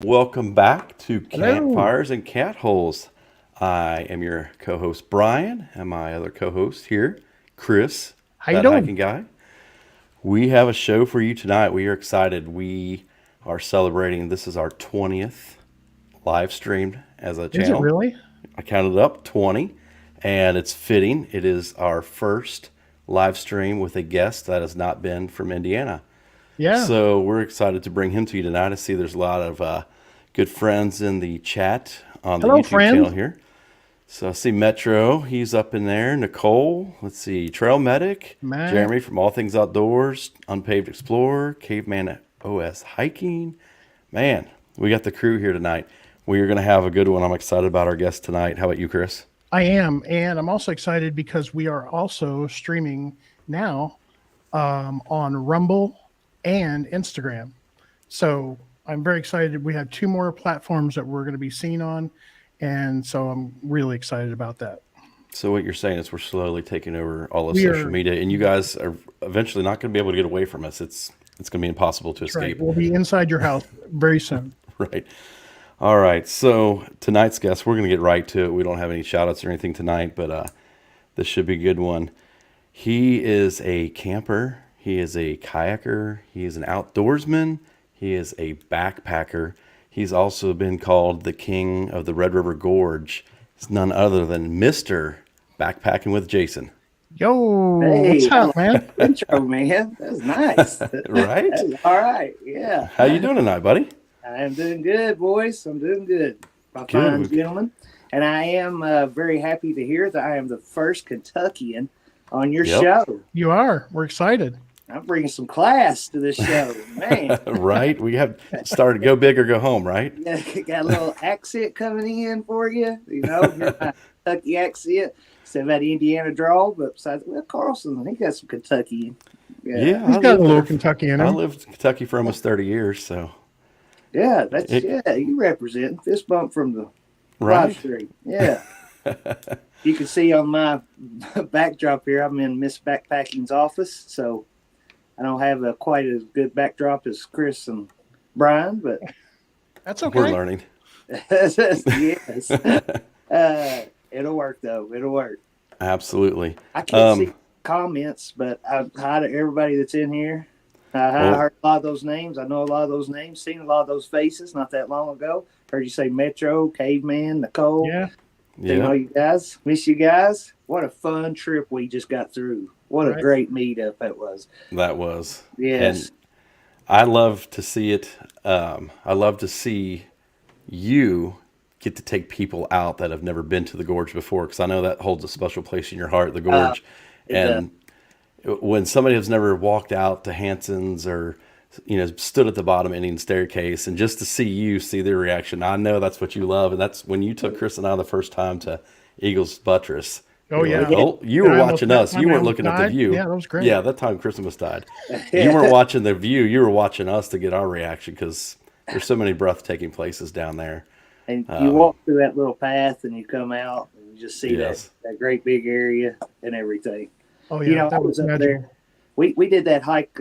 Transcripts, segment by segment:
Welcome back to Hello. Campfires and Catholes. I am your co-host Brian, and my other co-host here, Chris, How you that doing? hiking guy. We have a show for you tonight. We are excited. We are celebrating. This is our 20th live streamed as a Is it channel. really? I counted up 20, and it's fitting. It is our first live stream with a guest that has not been from Indiana. Yeah. So we're excited to bring him to you tonight. I see there's a lot of good friends in the chat on the Hello, YouTube channel friends. here. So I see Metro, he's up in there. Nicole, let's see, Trail Medic, Mac. Jeremy from All Things Outdoors, Unpaved Explorer, Caveman OS Hiking. Man, we got the crew here tonight. We are going to have a good one. I'm excited about our guest tonight. How about you, Chris? I am, and I'm also excited because we are also streaming now on Rumble and Instagram. So I'm very excited. We have two more platforms that we're going to be seen on, and so I'm really excited about that. So what you're saying is we're slowly taking over all of We social are media, and you guys are eventually not going to be able to get away from us. It's going to be impossible to That's right. escape. We'll be inside your house very soon. Right. All right. So tonight's guest, we're going to get right to it. We don't have any shout outs or anything tonight, but this should be a good one. He is a camper. He is a kayaker. He is an outdoorsman. He is a backpacker. He's also been called the king of the Red River Gorge. It's none other than Mr. Backpacking with Jason. Yo, what's Hey, I up, like man? the intro, man. That was nice. Right? That's all right. Yeah. How you doing tonight, buddy? I am doing good, boys. I'm doing good. My fine Good. gentlemen. And I am very happy to hear that I am the first Kentuckian on your Yep. show. You are. We're excited. I'm bringing some class to this show, man. Right? We have started go big or go home, right? Yeah, got a little accent coming in for you. Hear my Kentucky accent. Instead of that Indiana drawl, but besides, well, Carlson, he got some Kentucky. Yeah, He's I got a lived little there. Kentucky in I him. lived in Kentucky for almost 30 years, so Yeah, it, you represent fist bump from the live right? stream. Yeah. You can see on my backdrop here, I'm in Miss Backpacking's office, so I don't have a quite as good backdrop as Chris and Brian, but That's We're okay. learning. yes. It'll work though. It'll work. Absolutely. I can't see Um, comments, but hi to everybody that's in here. I well, heard a lot of those names. I know a lot of those names, seen a lot of those faces not that long ago. Heard you say Metro, Caveman, Nicole. Yeah. Seeing all yeah, you guys. Miss you guys. What a fun trip we just got through. What a Right. great meetup it was. that was. And Yes. I love to see it. I love to see you get to take people out that have never been to the gorge before, because I know that holds a special place in your heart, the Uh, gorge. it does. And when somebody has never walked out to Hanson's or stood at the bottom Indian staircase, and just to see you see their reaction, I know that's what you love, and that's when you took Chris and I the first time to Eagles Buttress. Oh, You were like, yeah. oh, you And were I almost watching us. my You man weren't almost looking at the died. view. Yeah, that was great. Yeah, that time Chris almost died. You weren't watching the view. You were watching us to get our reaction, because there's so many breathtaking places down there. And you Um, walk through that little path and you come out and you just see yes. that great big area and everything. Oh, You yeah. know, I That was was up magical. there. We did that hike,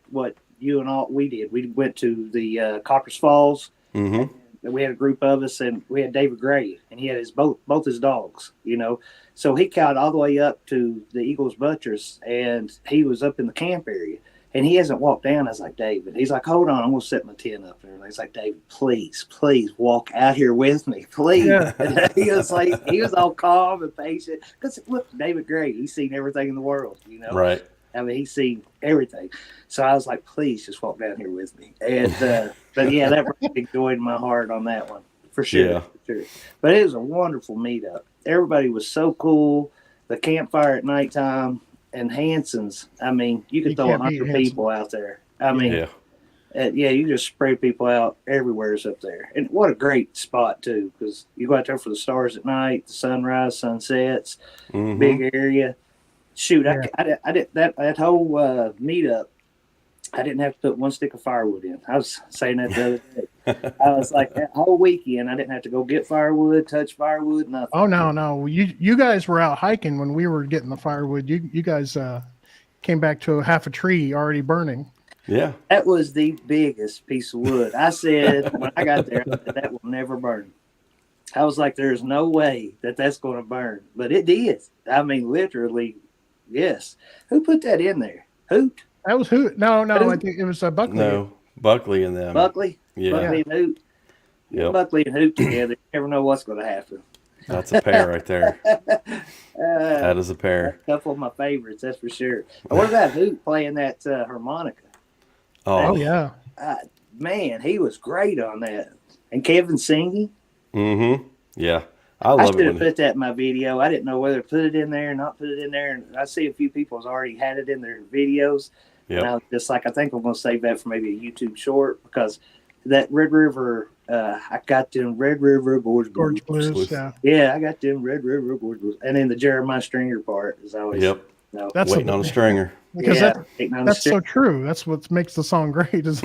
what you and all we did. We went to the Coppers Falls. Mm-hmm. And we had a group of us, and we had David Gray, and he had his both his dogs, So he cowed all the way up to the Eagles Buttress, and he was up in the camp area, and he hasn't walked down. I was like, David. He's like, hold on, I'm gonna set my tent up there. And he's like, David, please walk out here with me, please. Yeah. And he was all calm and patient, because look, David Gray, he's seen everything in the world. Right. I mean, he's seen everything. So I was like, please just walk down here with me. And but yeah, that brought big joy in my heart on that one. For sure. Yeah. For sure. But it was a wonderful meetup. Everybody was so cool. The campfire at nighttime and Hanson's. I mean, you could You throw can't beat 100 Hanson's. people out there. I mean, Yeah. you just spread people out everywhere's up there. And what a great spot, too, because you go out there for the stars at night, the sunrise, sunsets, Mm-hmm. big area. Shoot, Yeah. I did that whole meetup. I didn't have to put one stick of firewood in. I was saying that the other day. I was like, that whole weekend, I didn't have to go get firewood, touch firewood, nothing. Oh, no. You guys were out hiking when we were getting the firewood. You guys came back to half a tree already burning. Yeah. That was the biggest piece of wood. I said when I got there, I said, that will never burn. I was like, there's no way that that's going to burn, but it did. I mean, literally, yes. Who put that in there? Hoot? That was who? No, Who? I think it was Buckley. No, Buckley and them. Buckley? Yeah. Buckley and Hoot? Get Yep. Buckley and Hoot together. You never know what's going to happen. That's a pair right there. That is a pair. A couple of my favorites, that's for sure. And what about Hoot playing that harmonica? Oh Oh, yeah. Man, he was great on that. And Kevin singing. mm-hmm. Yeah. I I love should it have when put that in my video. I didn't know whether to put it in there or not put it in there. And I see a few people's already had it in their videos. Yep. And I was just like, I think I'm going to save that for maybe a YouTube short because that Red River, I got them Red River Gorge Gorge Blues. Blues. Yeah. Yeah, I got them Red River Gorge Blues. And then the Jeremiah Stringer part is always. Yep. No, That's Waiting on a stringer. because yeah, waiting on the that's so true. That's what makes the song great. Is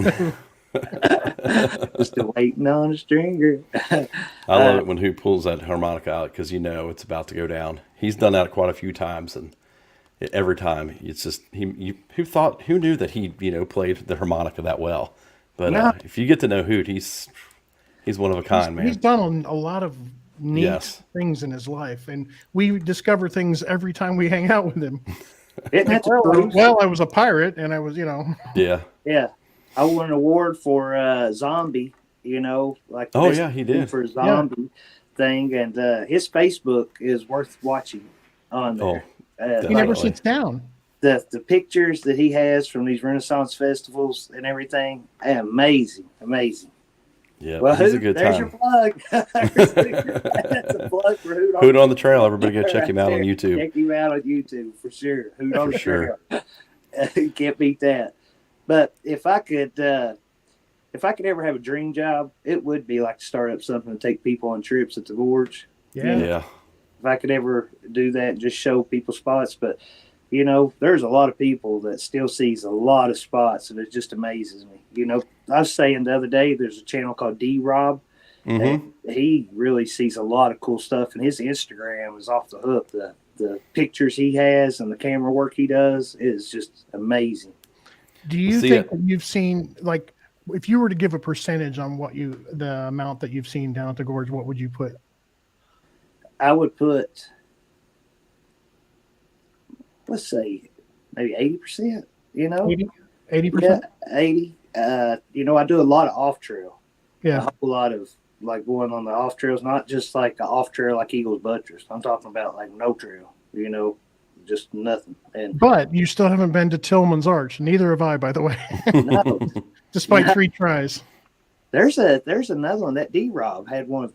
Still waiting on a stringer. I love it when Who pulls that harmonica out because you know it's about to go down. He's done that quite a few times, and every time it's just who knew that he played the harmonica that well. But No. if you get to know Hoot, he's one of a kind, he's man. done a lot of neat Yes. things in his life, and we discover things every time we hang out with him. Isn't that the Well, truth? I was a pirate, and I was, Yeah. Yeah. I won an award for Zombie, like Oh, best yeah, he thing did. for Zombie thing. And his Facebook is worth watching on there. he Definitely. never sits down. The pictures that he has from these Renaissance festivals and everything, amazing. Yeah. Well, he's a Hoot, good there's time. your plug. That's a plug for Hoot. Hoot on the Trail. Everybody go check him out on Right there. YouTube. Check him out on YouTube for sure. Hoot on For the sure. Trail. You can't beat that. But if I could ever have a dream job, it would be like to start up something and take people on trips at the gorge. Yeah. Yeah. If I could ever do that and just show people spots, but there's a lot of people that still sees a lot of spots, and it just amazes me. I was saying the other day, there's a channel called D Rob, Mm-hmm. and he really sees a lot of cool stuff, and his Instagram is off the hook. The pictures he has and the camera work he does is just amazing. Do you See think it. that you've seen, like, if you were to give a percentage on the amount that you've seen down at the gorge, what would you put? I would put, let's say, maybe 80%. 80%? Yeah, 80. I do a lot of off trail. Yeah. A whole lot of like going on the off trails, not just like an off trail like Eagles Buttress. I'm talking about like no trail, just nothing. And But you still haven't been to Tillman's Arch. Neither have I, by the way, no, despite 3 tries. there's another one that D Rob had one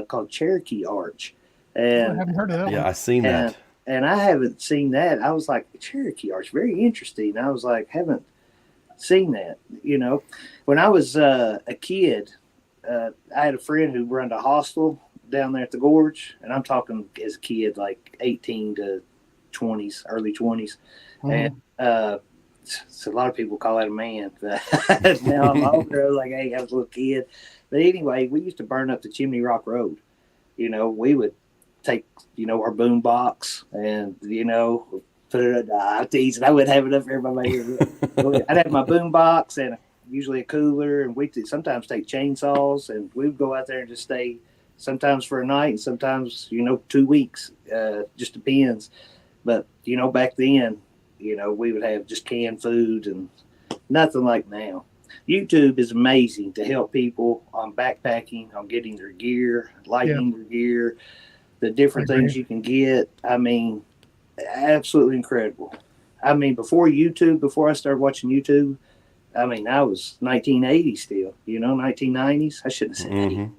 called Cherokee Arch, I and haven't heard of that Yeah, one. I seen that. and I haven't seen that. I was like, Cherokee Arch, very interesting. I was like, haven't seen that. When I was a kid, I had a friend who ran a hostel down there at the gorge, and I'm talking as a kid, like 18 to 20s, early 20s. Mhm. And so a lot of people call that a man. But now I'm older. I was like, hey, I was a little kid. But anyway, we used to burn up the Chimney Rock Road. We would take, our boom box and, put it at teasing. I wouldn't have it up for everybody. I'd have my boom box and usually a cooler, and we'd sometimes take chainsaws, and we'd go out there and just stay sometimes for a night and sometimes, 2 weeks. Just depends. But, back then, we would have just canned food and nothing like now. YouTube is amazing to help people on backpacking, on getting their gear, lighting their gear, the different I agree. things you can get. I mean, absolutely incredible. I mean, before I started watching YouTube, I mean, I was 1980 still, 1990s. I shouldn't have said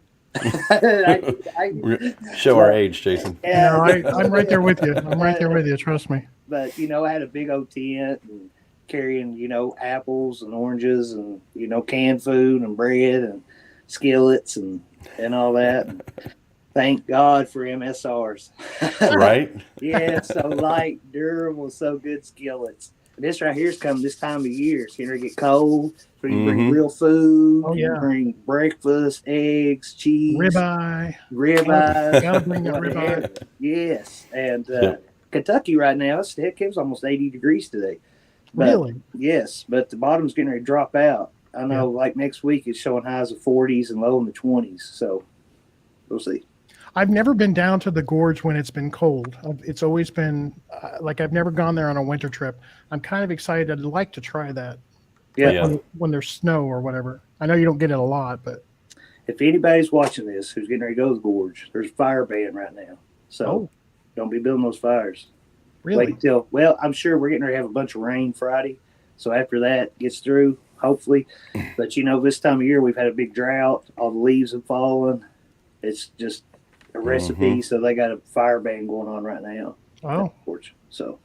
Mm-hmm. 80. Show our age, Jason. Yeah. I'm right there with you. I'm right there with you. Trust me. But, I had a big old tent and carrying, apples and oranges and, canned food and bread and skillets and all that. And thank God for MSRs. Right? Yeah, so light, durable, so good skillets. And this right here is coming this time of year. It's going to get cold. So you bring Mhm. real food. Oh, You yeah. bring breakfast, eggs, cheese, Ribeye. ribeye. Gotta bring that whatever. ribeye. Yes. And Yep. Kentucky right now, it was almost 80 degrees today. But, Really? Yes, but the bottom's getting ready to drop out. I know, like next week, it's showing highs of 40s and low in the 20s. So we'll see. I've never been down to the gorge when it's been cold. It's always been like I've never gone there on a winter trip. I'm kind of excited. I'd like to try that. Yeah. Like when there's snow or whatever. I know you don't get it a lot, but If anybody's watching this who's getting ready to go to the gorge, there's a fire ban right now. So don't be building those fires. Really? Wait till, well, I'm sure we're getting ready to have a bunch of rain Friday. So after that gets through, hopefully. But, this time of year, we've had a big drought. All the leaves have fallen. It's just a recipe. So they got a fire ban going on right now. Oh. So,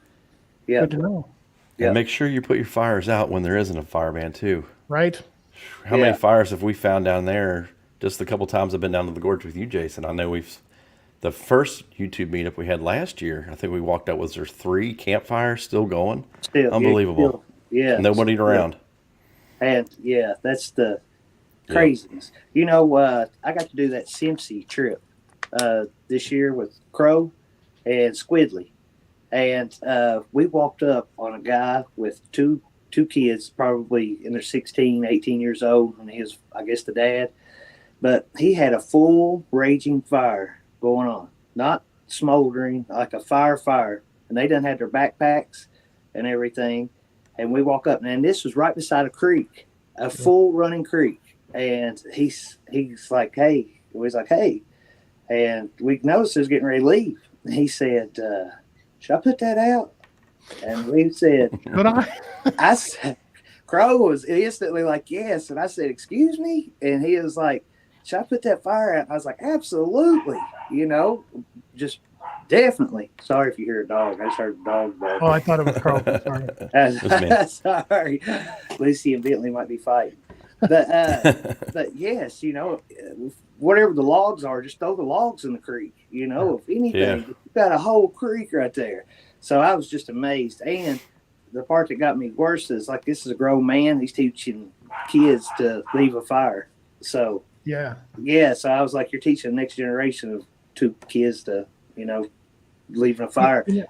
yeah. Good to know. And make sure you put your fires out when there isn't a fire ban, too. Right? How many fires have we found down there? Just a couple times I've been down to the gorge with you, Jason. I know the first YouTube meetup we had last year, I think we walked out, was there 3 campfires still going? Unbelievable. Yeah. Nobody around. And that's the craziness. I got to do that Simpsy trip this year with Crow and Squidly. And we walked up on a guy with two kids, probably in their 16, 18 years old, and he was, I guess, the dad. But he had a full raging fire going on, not smoldering, like a fire. And they done had their backpacks and everything. And we walk up, and this was right beside a creek, a full running creek. And he's like, hey. We was like, hey. And we noticed he was getting ready to leave. And he said, should I put that out? And we said, Could I? I said, Crow was instantly like, yes. And I said, excuse me? And he was like, should I put that fire out? And I was like, absolutely. Just definitely. Sorry if you hear a dog. I just heard a dog bark. Oh, I thought it was Carl. Sorry. Sorry. Lucy and Bentley might be fighting. But yes, whatever the logs are, just throw the logs in the creek. If anything, you've got a whole creek right there. So I was just amazed. And the part that got me worse is, like, this is a grown man. He's teaching kids to leave a fire. So so I was like, you're teaching the next generation of 2 kids to, leaving a fire. Yeah.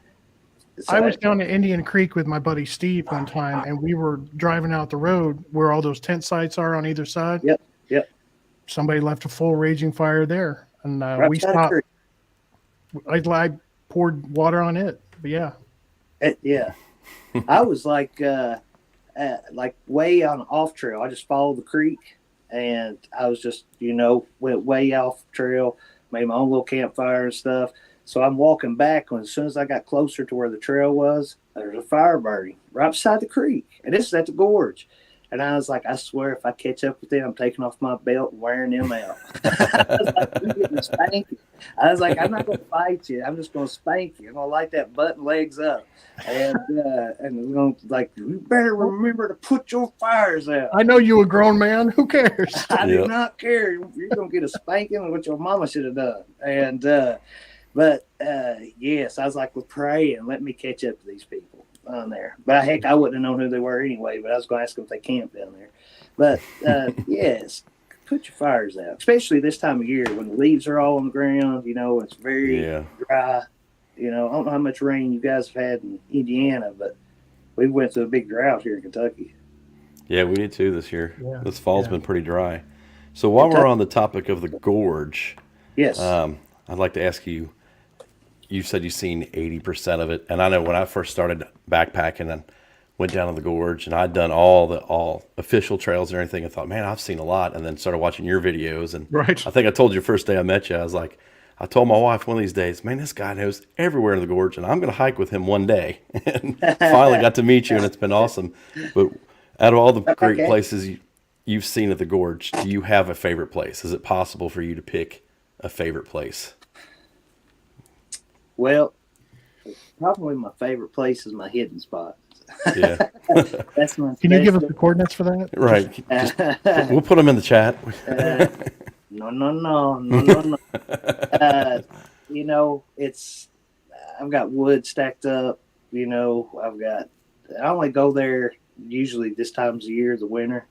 So I was down at Indian Creek with my buddy Steve one time, and we were driving out the road where all those tent sites are on either side. Yep. Somebody left a full raging fire there, and we stopped. I poured water on it, but I was like way on off trail. I just followed the creek, and I was just went way off trail, made my own little campfire and stuff. So I'm walking back, and as soon as I got closer to where the trail was, there's a fire burning right beside the creek. And this is at the gorge. And I was like, I swear if I catch up with them, I'm taking off my belt and wearing them out. I was like, you're getting spanked. I was like, I'm not going to fight you. I'm just going to spank you. I'm going to light that butt and legs up. And we're going to, like, you better remember to put your fires out. I know you a grown man. Who cares? I do not care. You're going to get a spanking, what your mama should have done. And, But yes, I was like, well, pray and let me catch up to these people on there. But heck, I wouldn't have known who they were anyway, but I was going to ask them if they camped down there. But yes, put your fires out, especially this time of year when the leaves are all on the ground, it's very dry. I don't know how much rain you guys have had in Indiana, but we went through a big drought here in Kentucky. Yeah, we did too this year. Yeah. This fall's been pretty dry. So while we're on the topic of the gorge, yes, I'd like to ask you, you said you've seen 80% of it. And I know when I first started backpacking and went down to the gorge, and I'd done all official trails and everything, I thought, man, I've seen a lot. And then started watching your videos. And right. I think I told you the first day I met you, I was like, I told my wife one of these days, man, this guy knows everywhere in the gorge, and I'm going to hike with him one day. And finally got to meet you, and it's been awesome. But out of all the great places you've seen at the gorge, do you have a favorite place? Is it possible for you to pick a favorite place? Well, probably my favorite place is my hidden spot. Yeah. That's my. Can you give us the coordinates for that? Right. We'll put them in the chat. No. It's I've got wood stacked up. I only go there usually this times of year, the winter,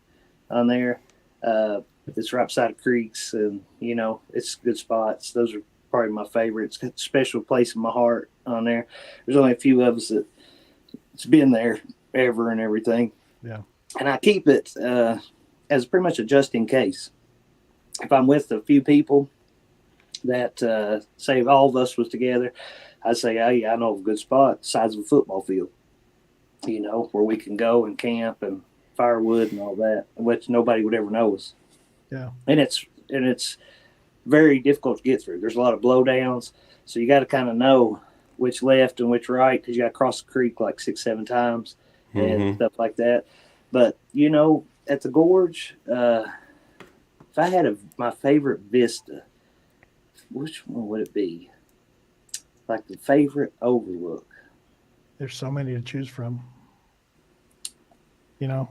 on there. It's right beside creeks, and it's good spots. Those are probably my favorites. It's got a special place in my heart on there. There's only a few of us that's been there ever and everything. Yeah. And I keep it as pretty much a just in case. If I'm with a few people that say if all of us was together, I'd say, hey, I know of a good spot, size of a football field, where we can go and camp and firewood and all that, which nobody would ever know us. Yeah. And it's very difficult to get through. There's a lot of blowdowns, so you got to kind of know which left and which right, because you got to cross the creek like 6-7 times and stuff like that. But at the gorge, if I had my favorite vista, which one would it be? Like the favorite overlook? There's so many to choose from. Yeah.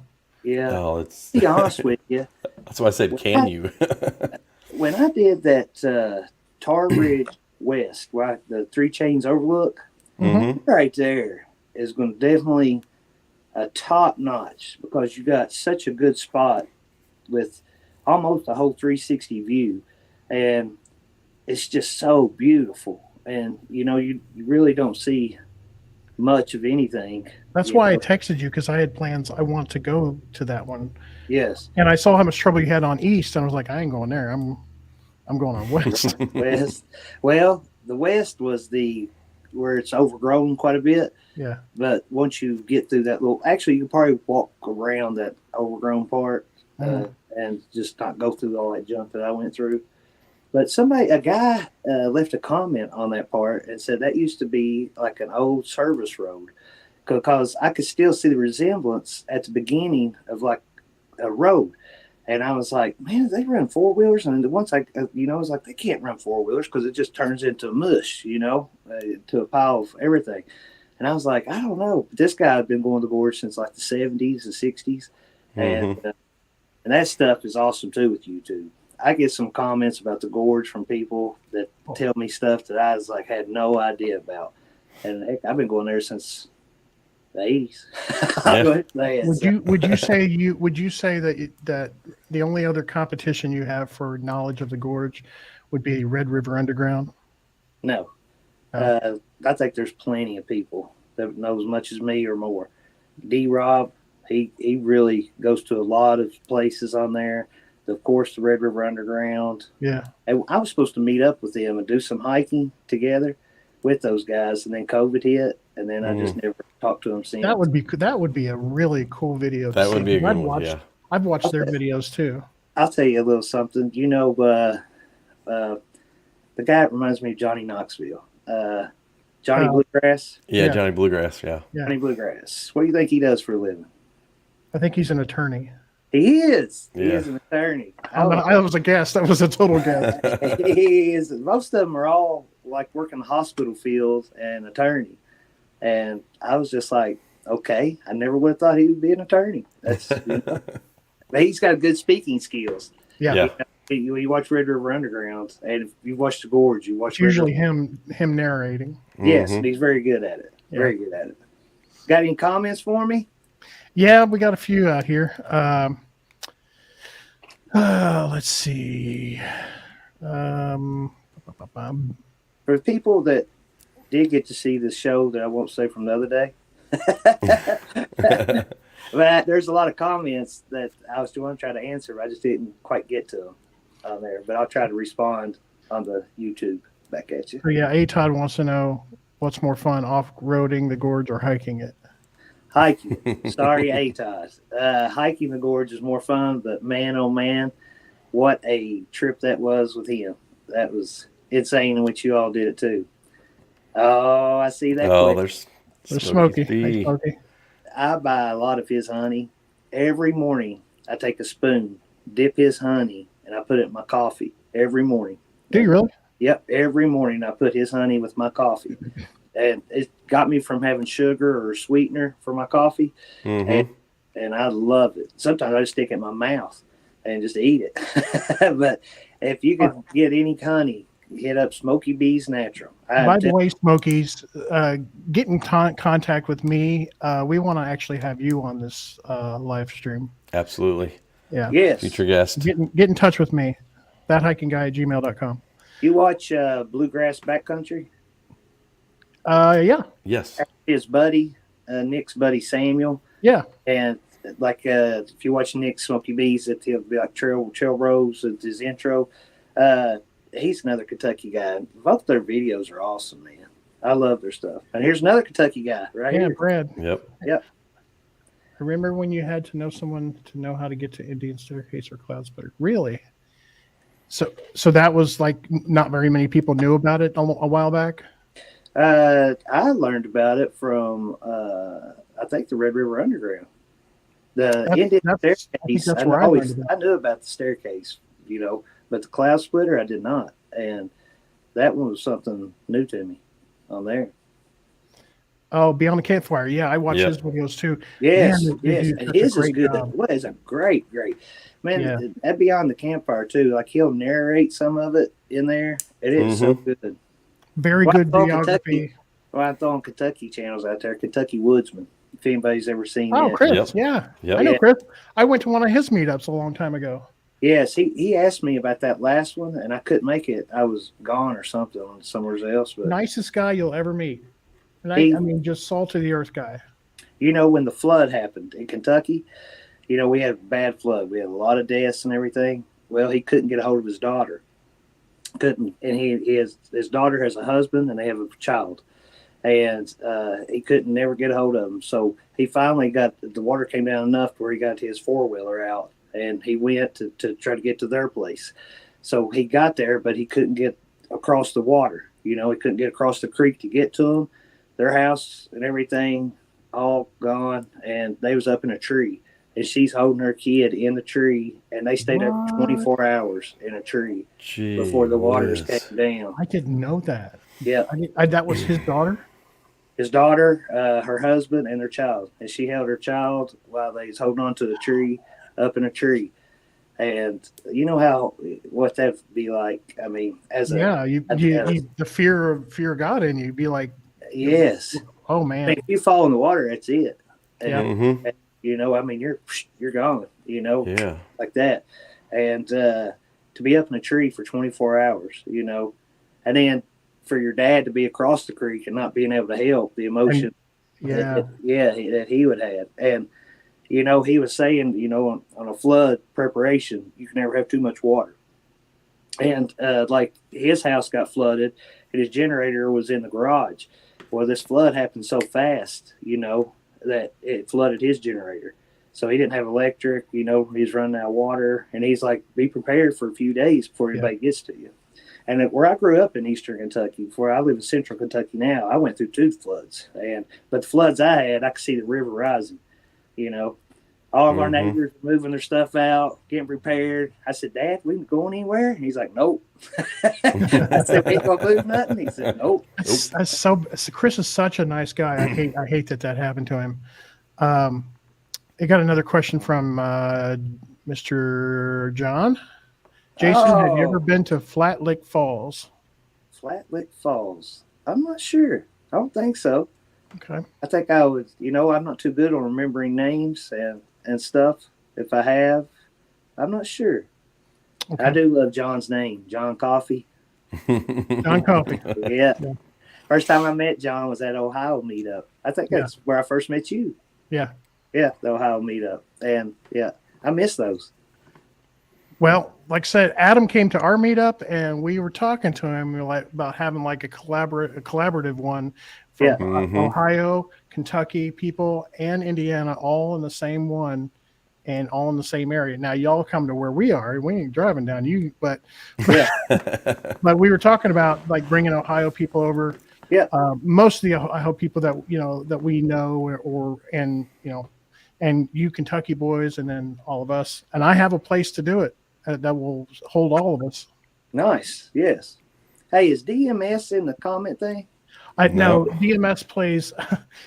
Oh, To be honest with you, that's why I said, can you? when I did that Tar Ridge West, right, the Three Chains Overlook, right there is going to definitely a top notch, because you got such a good spot with almost a whole 360 view, and it's just so beautiful. And you really don't see much of anything. That's why I texted you, because I had plans. I want to go to that one. Yes. And I saw how much trouble you had on East, and I was like, I ain't going there. I'm going on West. West. Well, the West was where it's overgrown quite a bit. Yeah. But once you get through that actually, you can probably walk around that overgrown part and just not go through all that junk that I went through. But a guy left a comment on that part and said that used to be like an old service road, because I could still see the resemblance at the beginning of like a road. And I was like, man, they run 4-wheelers. And once I was like, they can't run 4-wheelers because it just turns into mush, to a pile of everything. And I was like, I don't know. This guy had been going to the gorge since like the 70s and 60s. And that stuff is awesome too with YouTube. I get some comments about the gorge from people that tell me stuff that I was like had no idea about. And heck, I've been going there since the 80s. Yeah. Would you say that the only other competition you have for knowledge of the gorge would be Red River Underground? No. I think there's plenty of people that know as much as me or more. D-Rob, he really goes to a lot of places on there. Of course, the Red River Underground. Yeah. And I was supposed to meet up with them and do some hiking together with those guys, and then COVID hit, and then I just never talked to them since. That would be a really cool video. That would be a good one. Yeah. I've watched their videos too. I'll tell you a little something. The guy that reminds me of Johnny Knoxville. Johnny Bluegrass. Yeah, Johnny Bluegrass. Yeah. Johnny Bluegrass. What do you think he does for a living? I think he's an attorney. He is. Yeah. He is an attorney. I was a guess. That was a total guess. He is. Most of them are all like working the hospital field and attorney. And I was just like, okay, I never would have thought he would be an attorney. That's, but he's got good speaking skills. Yeah. You watch Red River Underground, and if you watch the gorge, you watch. It's usually him narrating. Yes, and he's very good at it. Yeah. Very good at it. Got any comments for me? Yeah, we got a few out here. Let's see. For the people that did get to see the show that I won't say from the other day, but there's a lot of comments that I was going to try to answer, but I just didn't quite get to them on there. But I'll try to respond on the YouTube back at you. So yeah, A. Todd wants to know what's more fun, off-roading the gorge or hiking it? Hiking. Sorry, A. Todd. Hiking the gorge is more fun, but man, oh man, what a trip that was with him. That was insane, in which you all did it too. Oh, I see that. Oh, there's Smokey. Hey, Smokey. I buy a lot of his honey. Every morning, I take a spoon, dip his honey, and I put it in my coffee every morning. Do you really? Yep. Every morning, I put his honey with my coffee. And it got me from having sugar or sweetener for my coffee. And I love it. Sometimes I just stick it in my mouth and just eat it. But if you can get any honey, hit up Smoky Bees Natural. By the way, Smokies, get in contact with me. We want to actually have you on this live stream. Absolutely. Yeah. Yes. Future guest. Get in touch with me. thathikingguy@gmail.com. You watch Bluegrass Backcountry? Yeah. Yes. His buddy, Nick's buddy Samuel. Yeah. And like if you watch Nick Smoky Bees, he'll be like Trail Rose with his intro. He's another Kentucky guy. Both their videos are awesome, man. I love their stuff. And here's another Kentucky guy right Yeah, here. Brad. Yep. Yep. Remember when you had to know someone to know how to get to Indian Staircase or Cloud Splitter? Really? So that was like not very many people knew about it a while back. I learned about it from I think the Red River Underground. The Indian Staircase. I think that's where I learned about it. I knew about the staircase, but the Cloud Splitter I did not, and that one was something new to me on there. Oh, Beyond the Campfire. Yeah, I watch Yep. his videos too. Yes, Man, they yes, do and such a his is great good. job. What is a great man? Yeah. That Beyond the Campfire too. Like he'll narrate some of it in there. It is so good. Very Well, good I thought geography. Well, I'm throwing Kentucky channels out there. Kentucky Woodsman. If anybody's ever seen Oh, it. Chris. Yep. Yeah. Yep. I know Yeah. Chris. I went to one of his meetups a long time ago. Yes, he asked me about that last one, and I couldn't make it. I was gone or something somewhere else. But Nicest guy you'll ever meet. And He- I mean, just salt of the earth guy. when the flood happened in Kentucky, we had a bad flood. We had a lot of deaths and everything. Well, he couldn't get a hold of his daughter. Couldn't, and his daughter has a husband, and they have a child. And he couldn't never get a hold of him. So he finally the water came down enough where he got his 4-wheeler out, and he went to try to get to their place. So he got there, but he couldn't get across the water. He couldn't get across the creek to get to them. Their house and everything all gone, and they was up in a tree. And she's holding her kid in the tree, and they stayed up 24 hours in a tree before the waters came down. I didn't know that. Yeah. That was his daughter? His daughter, her husband, and their child. And she held her child while they was holding on to the tree, up in a tree. And you know what that'd be like. I mean, the fear of God in you be like, yes. oh I man, mean, if you fall in the water, that's it. Yeah. And, you're gone. Yeah. Like that. And to be up in a tree for 24 hours, and then for your dad to be across the creek and not being able to help, the emotion that he would have. And he was saying, on a flood preparation, you can never have too much water. And like his house got flooded and his generator was in the garage. Well, this flood happened so fast, that it flooded his generator. So he didn't have electric, he's running out of water. And he's like, be prepared for a few days before anybody gets to you. And where I grew up in eastern Kentucky, before I live in central Kentucky now, I went through 2 floods. But the floods I had, I could see the river rising. All of our neighbors were moving their stuff out, getting prepared. I said, Dad, we ain't going anywhere? And he's like, nope. I said, we ain't going to move nothing? He said, nope. That's so Chris is such a nice guy. I hate that happened to him. I got another question from Mr. John. Jason, have you ever been to Flat Lick Falls? Flat Lick Falls. I'm not sure. I don't think so. Okay. I think I would, I'm not too good on remembering names and stuff. If I have, I'm not sure. Okay. I do love John's name, John Coffey. John Coffey. Yeah. First time I met John was at Ohio meetup. I think that's where I first met you. Yeah. Yeah, the Ohio meetup. And I miss those. Well, like I said, Adam came to our meetup and we were talking to him about having like a collaborative one from Ohio, Kentucky people, and Indiana all in the same one and all in the same area. Now y'all come to where we are. We ain't driving down you, but but we were talking about like bringing Ohio people over. Yeah. Most of the Ohio people that that we know and you Kentucky boys and then all of us. And I have a place to do it that will hold all of us. Nice. Yes. Hey, is DMS in the comment thing? No, DMS plays.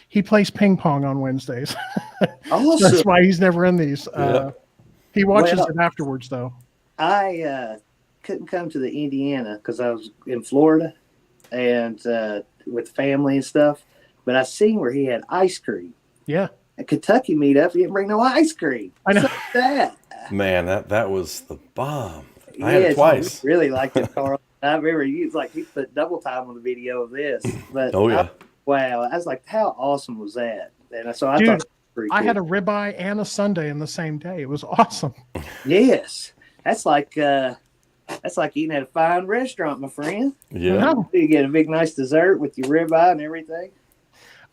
He plays ping pong on Wednesdays. Awesome. That's why he's never in these. He watches it afterwards, though. I couldn't come to the Indiana because I was in Florida and with family and stuff. But I seen where he had ice cream. Yeah. A Kentucky meetup, he didn't bring no ice cream. I know. What's up with that? Man, that was the bomb. I had it Yes, twice. I really liked it, Carl. I remember you put double time on the video of this. But Oh yeah. wow. I was like, how awesome was that? And so I Dude, thought Pretty I cool. had a ribeye and a sundae in the same day. It was awesome. Yes, that's like eating at a fine restaurant, my friend. Yeah. No. You get a big nice dessert with your ribeye and everything.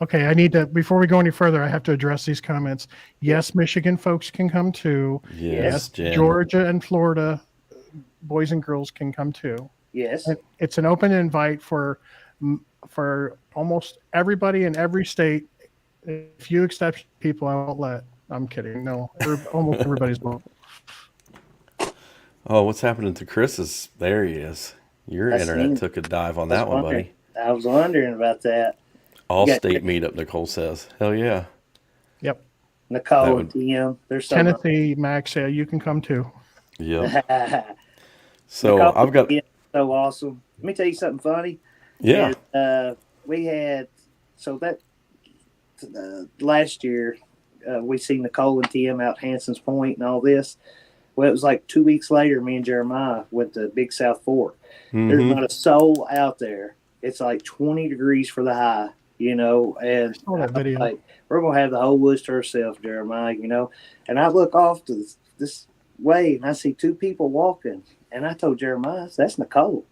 Okay, I need to, before we go any further, I have to address these comments. Yes, Michigan folks can come too. Yes, Jen. Georgia and Florida boys and girls can come too. Yes. And it's an open invite for almost everybody in every state. A few exception people I won't let. I'm kidding. No, almost everybody's welcome. Oh, what's happening to Chris's? There he is. Your I internet seen- took a dive on that one, buddy. I was wondering about that. All got- state meetup, Nicole says. Hell yeah. Yep. Nicole That and would- Tim. There's some. Tennessee, Max, yeah, you can come too. Yep. So Nicole I've got, and Tim, so awesome. Let me tell you something funny. yeah. And, we had last year we seen Nicole and Tim out Hanson's Point and all this. Well, it was like 2 weeks later. Me and Jeremiah went to Big South Fork. There's Mhm. not a soul out there. It's like 20 degrees for the high, and I saw that video. like, we're gonna have the whole woods to ourselves, Jeremiah. And I look off to this way and I see two people walking, and I told Jeremiah, "That's Nicole,"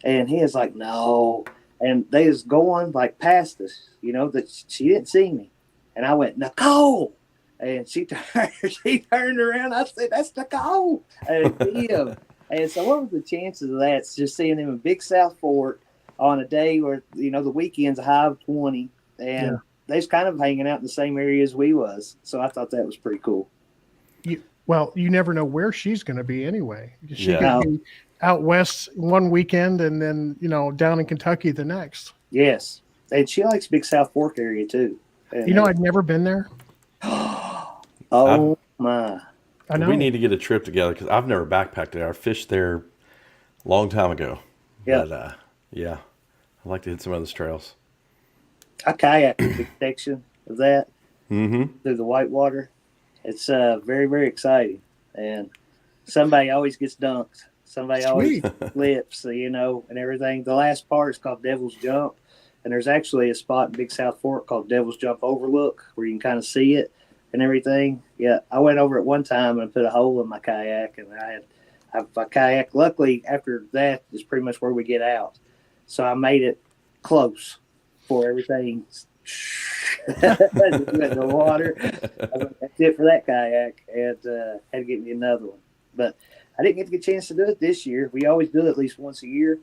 and he is like, "No," and they was going like past us, that she didn't see me, and I went, "Nicole." And she turned around. I said, "That's Nicole." And Tim. And so, what was the chances of that? It's just seeing them in Big South Fork on a day where the weekend's a high of 20, and they's kind of hanging out in the same area as we was. So I thought that was pretty cool. Well, you never know where she's going to be anyway. She Yeah. could be out west one weekend and then down in Kentucky the next. Yes, and she likes Big South Fork area too. And, I'd never been there. oh my! I know. We need to get a trip together because I've never backpacked there. I fished there a long time ago. Yeah. But, yeah. I'd like to hit some of those trails. I kayaked a big section of that Mm-hmm. through the whitewater. It's very, very exciting, and somebody always gets dunked. Somebody always Sweet. flips, and everything. The last part is called Devil's Jump, and there's actually a spot in Big South Fork called Devil's Jump Overlook where you can kind of see it and everything. Yeah, I went over it one time and put a hole in my kayak, and I kayak. Luckily, after that is pretty much where we get out, so I made it close for everything. The water. That's it for that kayak, and had to get me another one. But I didn't get to get a chance to do it this year. We always do it at least once a year,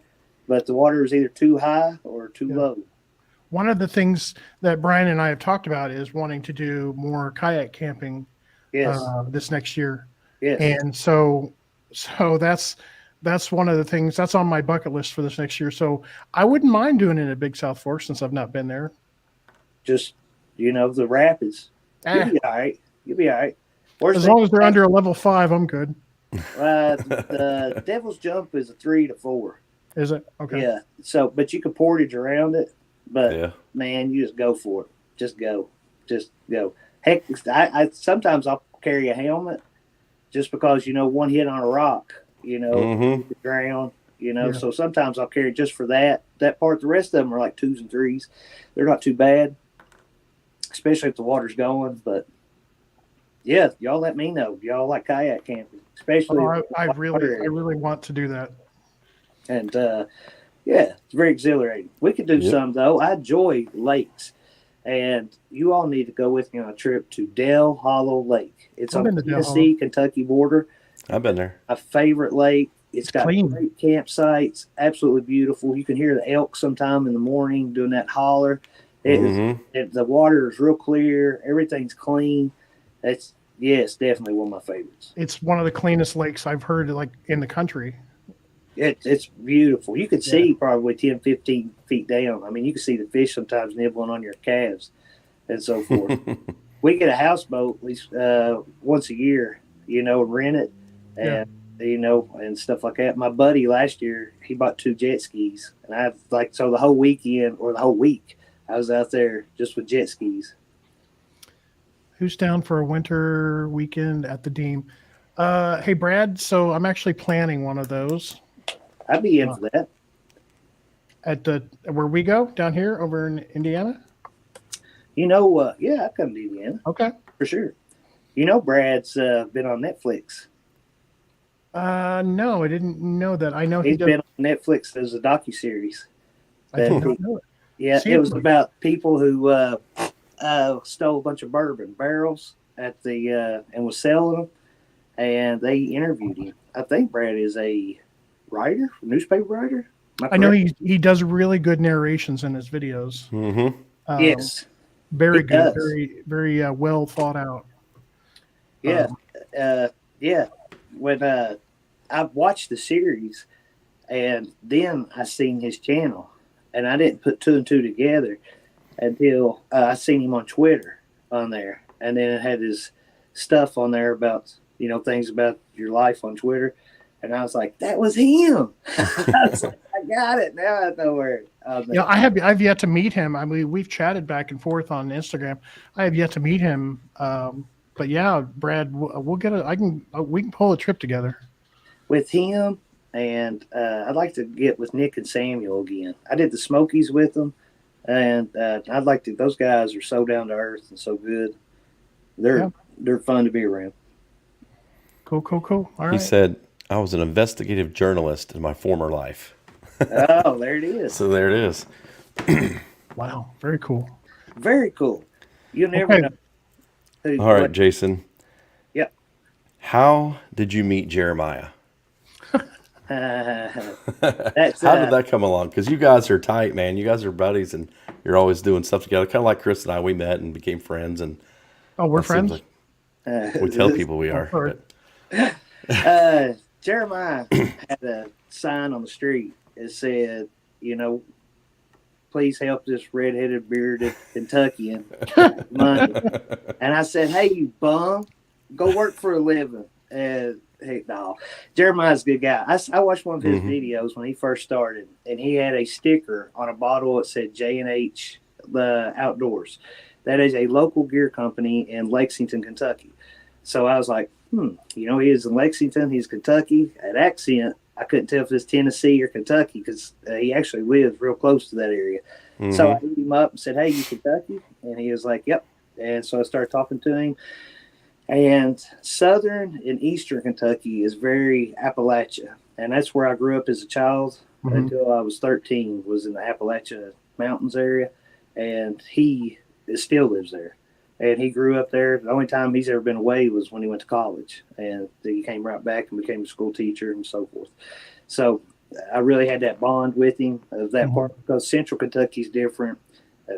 but the water is either too high or too low. One of the things that Brian and I have talked about is wanting to do more kayak camping Yes, this next year. yes. And so that's one of the things that's on my bucket list for this next year. So I wouldn't mind doing it at Big South Fork since I've not been there. Just the rapids. You'll be all right. You'll be all right. As long as they're under a level 5, I'm good. The Devil's Jump is a 3 to 4. Is it? Okay. Yeah. So, but you can portage around it. But Yeah. man, you just go for it. Just go. Heck, I sometimes I'll carry a helmet just because one hit on a rock, Mhm. you could drown. Yeah. So sometimes I'll carry just for that part. The rest of them are like 2s and 3s. They're not too bad, especially if the water's going. But yeah, y'all let me know. Y'all like kayak camping, especially. I really want to do that. And yeah, it's very exhilarating. We could do Yep. some though. I enjoy lakes, and you all need to go with me on a trip to Dell Hollow Lake. It's I've on been the to Dell Tennessee-Kentucky border. I've been there. My favorite lake. It's got clean. great campsites, absolutely beautiful. You can hear the elk sometime in the morning doing that holler. Mhm. The water is real clear. Everything's clean. It's definitely one of my favorites. It's one of the cleanest lakes I've heard like in the country. It's beautiful. You can see probably 10, 15 feet down. I mean, you can see the fish sometimes nibbling on your calves and so forth. We get a houseboat at least once a year, and rent it and, and stuff like that. My buddy last year, he bought 2 jet skis. And so the whole weekend or the whole week, I was out there just with jet skis. Who's down for a winter weekend at the Deem? Hey, Brad, so I'm actually planning one of those. I'd be in for that. At where we go down here over in Indiana. Yeah, I come to Indiana Okay. for sure. Brad's been on Netflix. No, I didn't know that. I know he He's does. been on Netflix as a docuseries. I did That not know it. Yeah, See, it was about people who stole a bunch of bourbon barrels at the and was selling them, and they interviewed him. I think Brad is a writer, newspaper writer. Am I I know correct? he does really good narrations in his videos. Mm-hmm. Yes, he Very good, does. very well thought out. Yeah, yeah. When I watched the series, and then I seen his channel, and I didn't put two and two together until I seen him on Twitter on there, and then it had his stuff on there about things about your life on Twitter, and I was like, that was him. I was like, I got it now. I know where. Yeah, I've yet to meet him. I mean, we've chatted back and forth on Instagram. I have yet to meet him. But yeah, Brad, we'll get we can pull a trip together. With him, and I'd like to get with Nick and Samuel again. I did the Smokies with them, and I'd like to. Those guys are so down to earth and so good. They're fun to be around. Cool. All He right. said, I was an investigative journalist in my former life. Oh, there it is. So there it is. Wow, very cool. Very cool. You never know. All right, Jason. Yep. How did you meet Jeremiah? That's How did that come along? Because you guys are tight, man. You guys are buddies, and you're always doing stuff together. Kind of like Chris and I. We met and became friends, and Oh, we're that seems friends. like we tell people we are. But. Jeremiah had a sign on the street that said, please help this redheaded bearded Kentuckian with money. And I said, hey, you bum, go work for a living. And hey, no, Jeremiah's a good guy. I watched one of his videos when he first started, and he had a sticker on a bottle that said J&H the Outdoors. That is a local gear company in Lexington, Kentucky. So I was like, he is in Lexington. He's Kentucky. That accent, I couldn't tell if it's Tennessee or Kentucky because he actually lives real close to that area. So I hit him up and said, hey, you Kentucky? And he was like, yep. And so I started talking to him. And southern and eastern Kentucky is very Appalachia. And that's where I grew up as a child until I was 13, was in the Appalachia Mountains area. And he still lives there. And he grew up there. The only time he's ever been away was when he went to college. And he came right back and became a school teacher and so forth. So I really had that bond with him of that part because central Kentucky is different.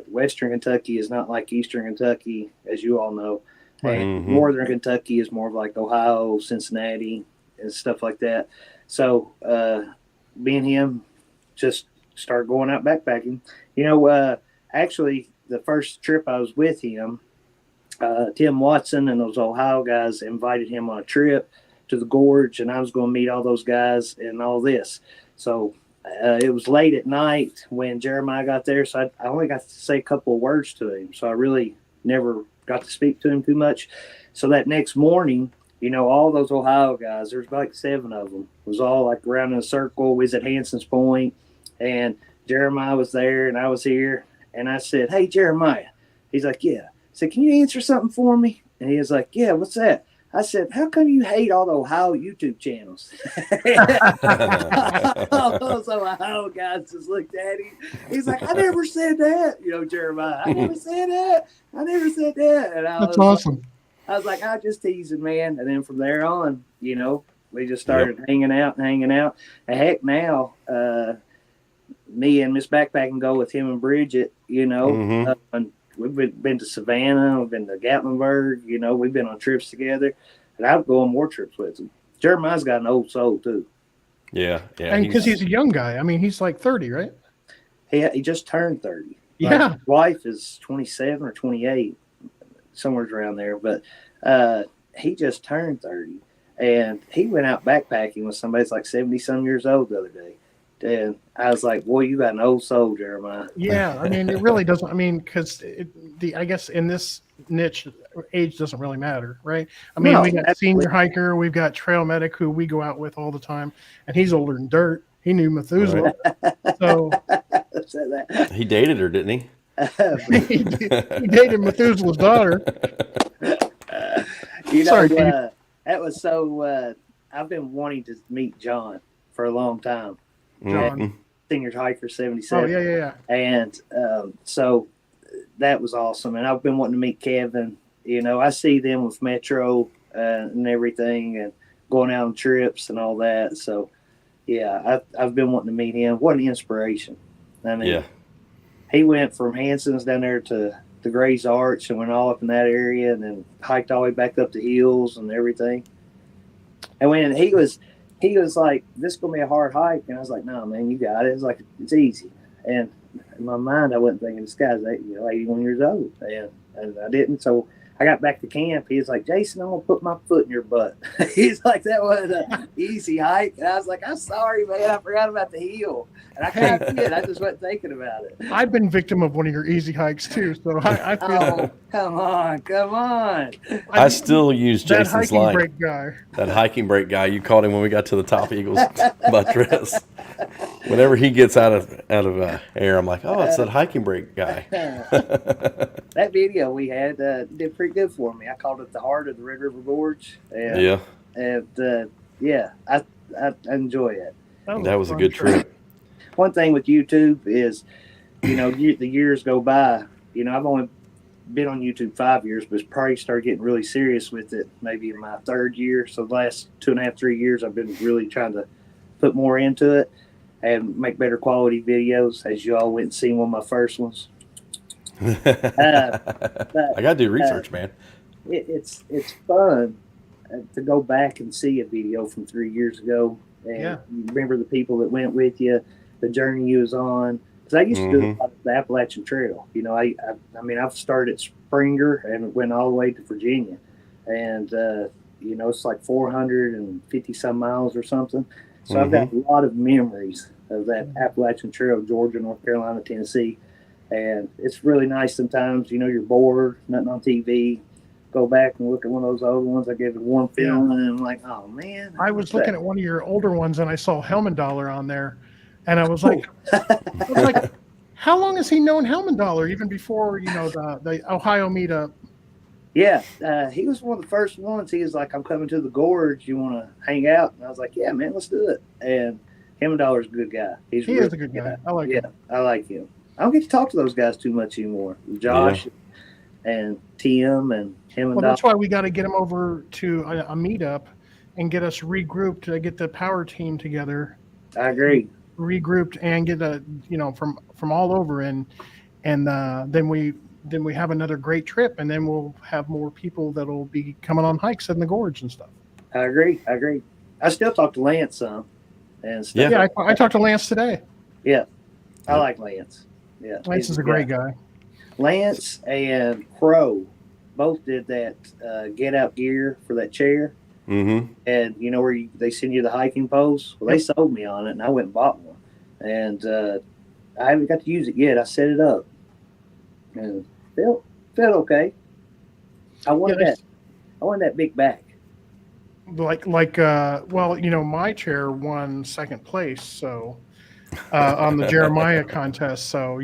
Western Kentucky is not like eastern Kentucky, as you all know. And northern Kentucky is more of like Ohio, Cincinnati, and stuff like that. So me and him just started going out backpacking. Actually, the first trip I was with him, Tim Watson and those Ohio guys invited him on a trip to the gorge, and I was going to meet all those guys and all this. So it was late at night when Jeremiah got there, so I only got to say a couple of words to him. So I really never got to speak to him too much. So that next morning, all those Ohio guys, there's like 7 of them, was all like around in a circle. We was at Hanson's Point, and Jeremiah was there, and I was here. And I said, hey, Jeremiah. He's like, yeah. I said, can you answer something for me? And he was like, yeah, what's that? I said, how come you hate all the Ohio YouTube channels? All those Ohio guys just looked at him. He's like, I never said that. Jeremiah, I never said that. And That's awesome. I was like, I just teasing, man. And then from there on, we just started hanging out. And heck, now me and Miss Backpacking go with him and Bridget, and we've been to Savannah, we've been to Gatlinburg, we've been on trips together, and I'll go on more trips with him. Jeremiah's got an old soul too. Yeah. And because he's a young guy. I mean, he's like 30, right? He just turned 30. Yeah. His wife is 27 or 28, somewhere around there, but he just turned 30, and he went out backpacking with somebody that's like 70-some years old the other day. And I was like, boy, you got an old soul, Jeremiah. Yeah, I mean, it really doesn't. I mean, because I guess in this niche, age doesn't really matter, right? I mean, we got senior hiker, we've got trail medic who we go out with all the time, and he's older than dirt. He knew Methuselah. Right. So he dated her, didn't he? he dated Methuselah's daughter. Sorry, Pete. That was so. I've been wanting to meet John for a long time. John. Senior Hiker 77. Oh, yeah. And so that was awesome. And I've been wanting to meet Kevin. I see them with Metro and everything and going out on trips and all that. So, yeah, I've been wanting to meet him. What an inspiration. I mean, he went from Hanson's down there to the Gray's Arch and went all up in that area and then hiked all the way back up the hills and everything. And when he was like, "This is gonna be a hard hike," and I was like, "No, man, you got it." It's like it's easy. And in my mind, I wasn't thinking this guy's 81 years old, and I didn't. So I got back to camp. He was like, "Jason, I'm gonna put my foot in your butt." He's like, "That was an easy hike," and I was like, "I'm sorry, man. I forgot about the hill." And I kind of did. I just wasn't thinking about it. I've been victim of one of your easy hikes too, so I feel. Oh, come on! I still use that Jason's hiking line. break guy. That hiking break guy, you called him when we got to the top Eagles buttress. Whenever he gets out of air, I'm like, "Oh, it's that hiking break guy." That video we had did pretty good for me. I called it the heart of the Red River Gorge. And, I enjoy it. That was a good trip. One thing with YouTube is, the years go by. I've only been on YouTube 5 years, but probably started getting really serious with it maybe in my third year. So the last 2.5, 3 years, I've been really trying to put more into it and make better quality videos. As you all went and seen one of my first ones. But, I got to do research, man. It's fun to go back and see a video from 3 years ago and you remember the people that went with you, the journey you was on. Because I used to do a lot of the Appalachian Trail. I've started at Springer and went all the way to Virginia, and it's like 450 some miles or something. So I've got a lot of memories of that Appalachian Trail, Georgia, North Carolina, Tennessee. And it's really nice sometimes, you're bored, nothing on TV, go back and look at one of those old ones. I gave it one film and I'm like, oh man. I was looking at one of your older ones and I saw Helmendaler on there. And I was like, how long has he known Helmendaler even before, the Ohio meetup? Yeah, he was one of the first ones. He was like, I'm coming to the gorge. You want to hang out? And I was like, yeah, man, let's do it. And Helmendaler's a good guy. He is a good guy. I like him. I like him. I don't get to talk to those guys too much anymore. Josh and Tim and him. Well, that's why we got to get him over to a meetup and get us regrouped to get the power team together. I agree. Regrouped and get from all over and then we have another great trip and then we'll have more people that'll be coming on hikes in the gorge and stuff. I agree. I still talk to Lance some and stuff. Yeah, I talked to Lance today. Yeah, I like Lance. Yeah, Lance is a great guy. Lance and Crow both did that get out gear for that chair. Mm-hmm. And where they send you the hiking poles? Well, they sold me on it, and I went and bought one. And I haven't got to use it yet. I set it up, and felt okay. I wanted that big back. My chair won second place, so on the Jeremiah contest. So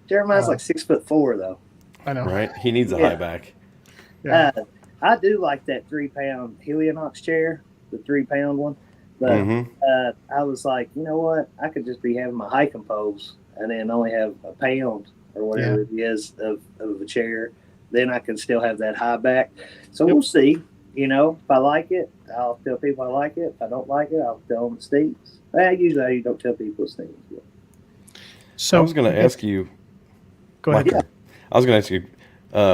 Jeremiah's like 6'4" though. I know, right? He needs a high back. Yeah. I do like that 3-pound Helionox chair, the 3-pound one. But I was like, you know what? I could just be having my hiking poles and then only have a pound or whatever it is of a chair. Then I can still have that high back. So we'll see. If I like it, I'll tell people I like it. If I don't like it, I'll tell them it stinks. Usually I don't tell people it stinks. So I was going to ask you. Go ahead. Yeah. I was going to ask you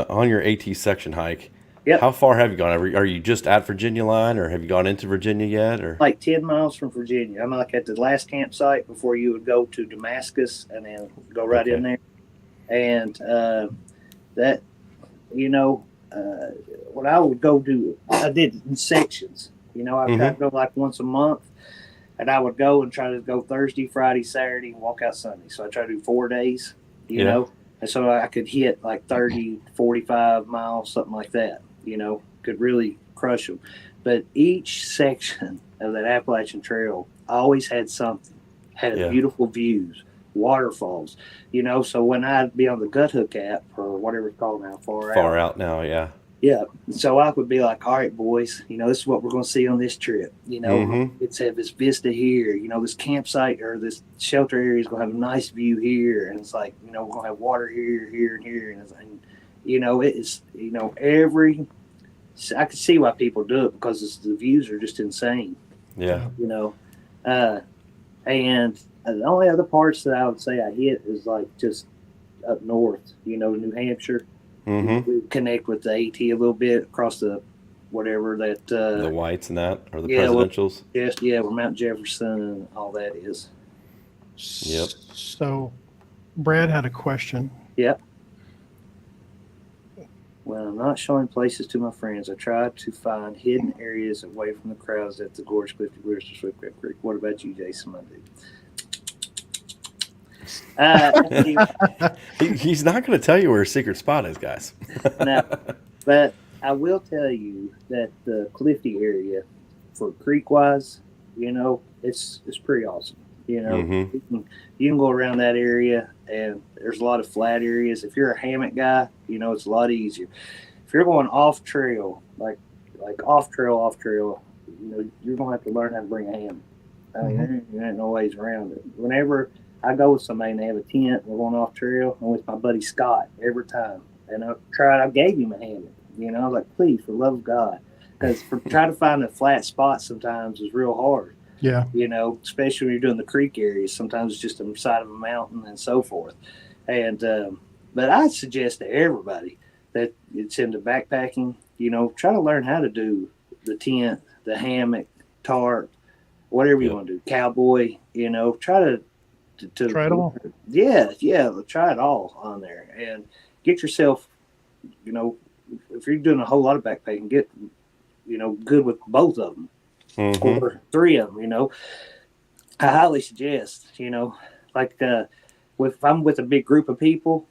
on your AT section hike. Yep. How far have you gone? Are you just at Virginia line, or have you gone into Virginia yet? Or like 10 miles from Virginia. I'm like at the last campsite before you would go to Damascus, and then go right in there. And that, when I would go do, I did in sections. I'd try to go like once a month, and I would go and try to go Thursday, Friday, Saturday, and walk out Sunday. So I try to do 4 days. You know, and so I could hit like 30, 45 miles, something like that. Could really crush them. But each section of that Appalachian Trail always had something. Had beautiful views, waterfalls, so when I'd be on the Gut Hook app or whatever it's called now, Far out now, yeah. Yeah. So I would be like, all right, boys, this is what we're going to see on this trip. Mm-hmm. It's have this vista here, this campsite or this shelter area is going to have a nice view here. And it's like, we're going to have water here, here, and here. And I can see why people do it because the views are just insane, Yeah. And the only other parts that I would say I hit is like just up north, New Hampshire. Mm-hmm. We connect with the AT a little bit across the whatever that The whites and that, or the presidentials. where Mount Jefferson and all that is. Yep. So Brad had a question. Yep. When I'm not showing places to my friends, I try to find hidden areas away from the crowds at the Gorge, Clifty Woods, or Swift Creek. What about you, Jason? My dude. He's not going to tell you where his secret spot is, guys. No, but I will tell you that the Clifty area, for creek wise, it's pretty awesome. Mm-hmm. You can go around that area, and there's a lot of flat areas. If you're a hammock guy, it's a lot easier. If you're going off trail, like off trail, you're gonna have to learn how to bring a hammock. I mean, there ain't no ways around it. Whenever I go with somebody and they have a tent, we're going off trail, I'm with my buddy Scott every time. And I gave him a hammock. I was like, please, for the love of God. Because trying to find a flat spot sometimes is real hard. Yeah. Especially when you're doing the creek areas. Sometimes it's just on the side of a mountain and so forth. And but I suggest to everybody that it's into backpacking, try to learn how to do the tent, the hammock, tarp, whatever you want to do, cowboy, try to try it all. Yeah, try it all on there and get yourself, if you're doing a whole lot of backpacking, get, good with both of them or three of them, I highly suggest, like if I'm with a big group of people,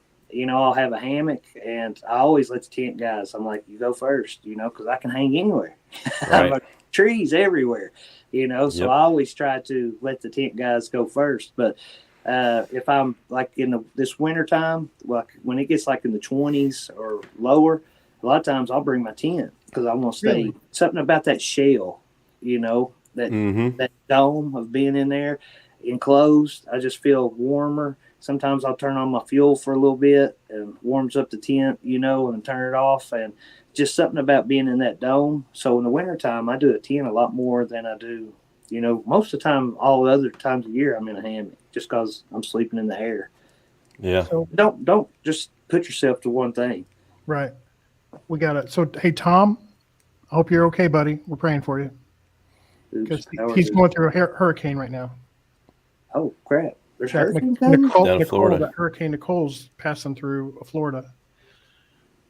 I'll have a hammock and I always let the tent guys, I'm like, you go first, because I can hang anywhere. Right. Trees everywhere, so I always try to let the tent guys go first. But if I'm like in this winter time, like when it gets like in the 20s or lower, a lot of times I'll bring my tent because I want to stay. Really? Something about that shell, that dome of being in there enclosed, I just feel warmer. Sometimes I'll turn on my fuel for a little bit and warms up the tent, and turn it off. And just something about being in that dome. So in the wintertime, I do a tent a lot more than I do, most of the time, all the other times of the year, I'm in a hammock just because I'm sleeping in the air. Yeah. So Don't just put yourself to one thing. right. We got it. So hey, Tom, I hope you're okay, buddy. We're praying for you because he's going through a hurricane right now. Oh crap! There's Yeah, hurricane coming? Down in Florida. Hurricane Nicole's passing through Florida,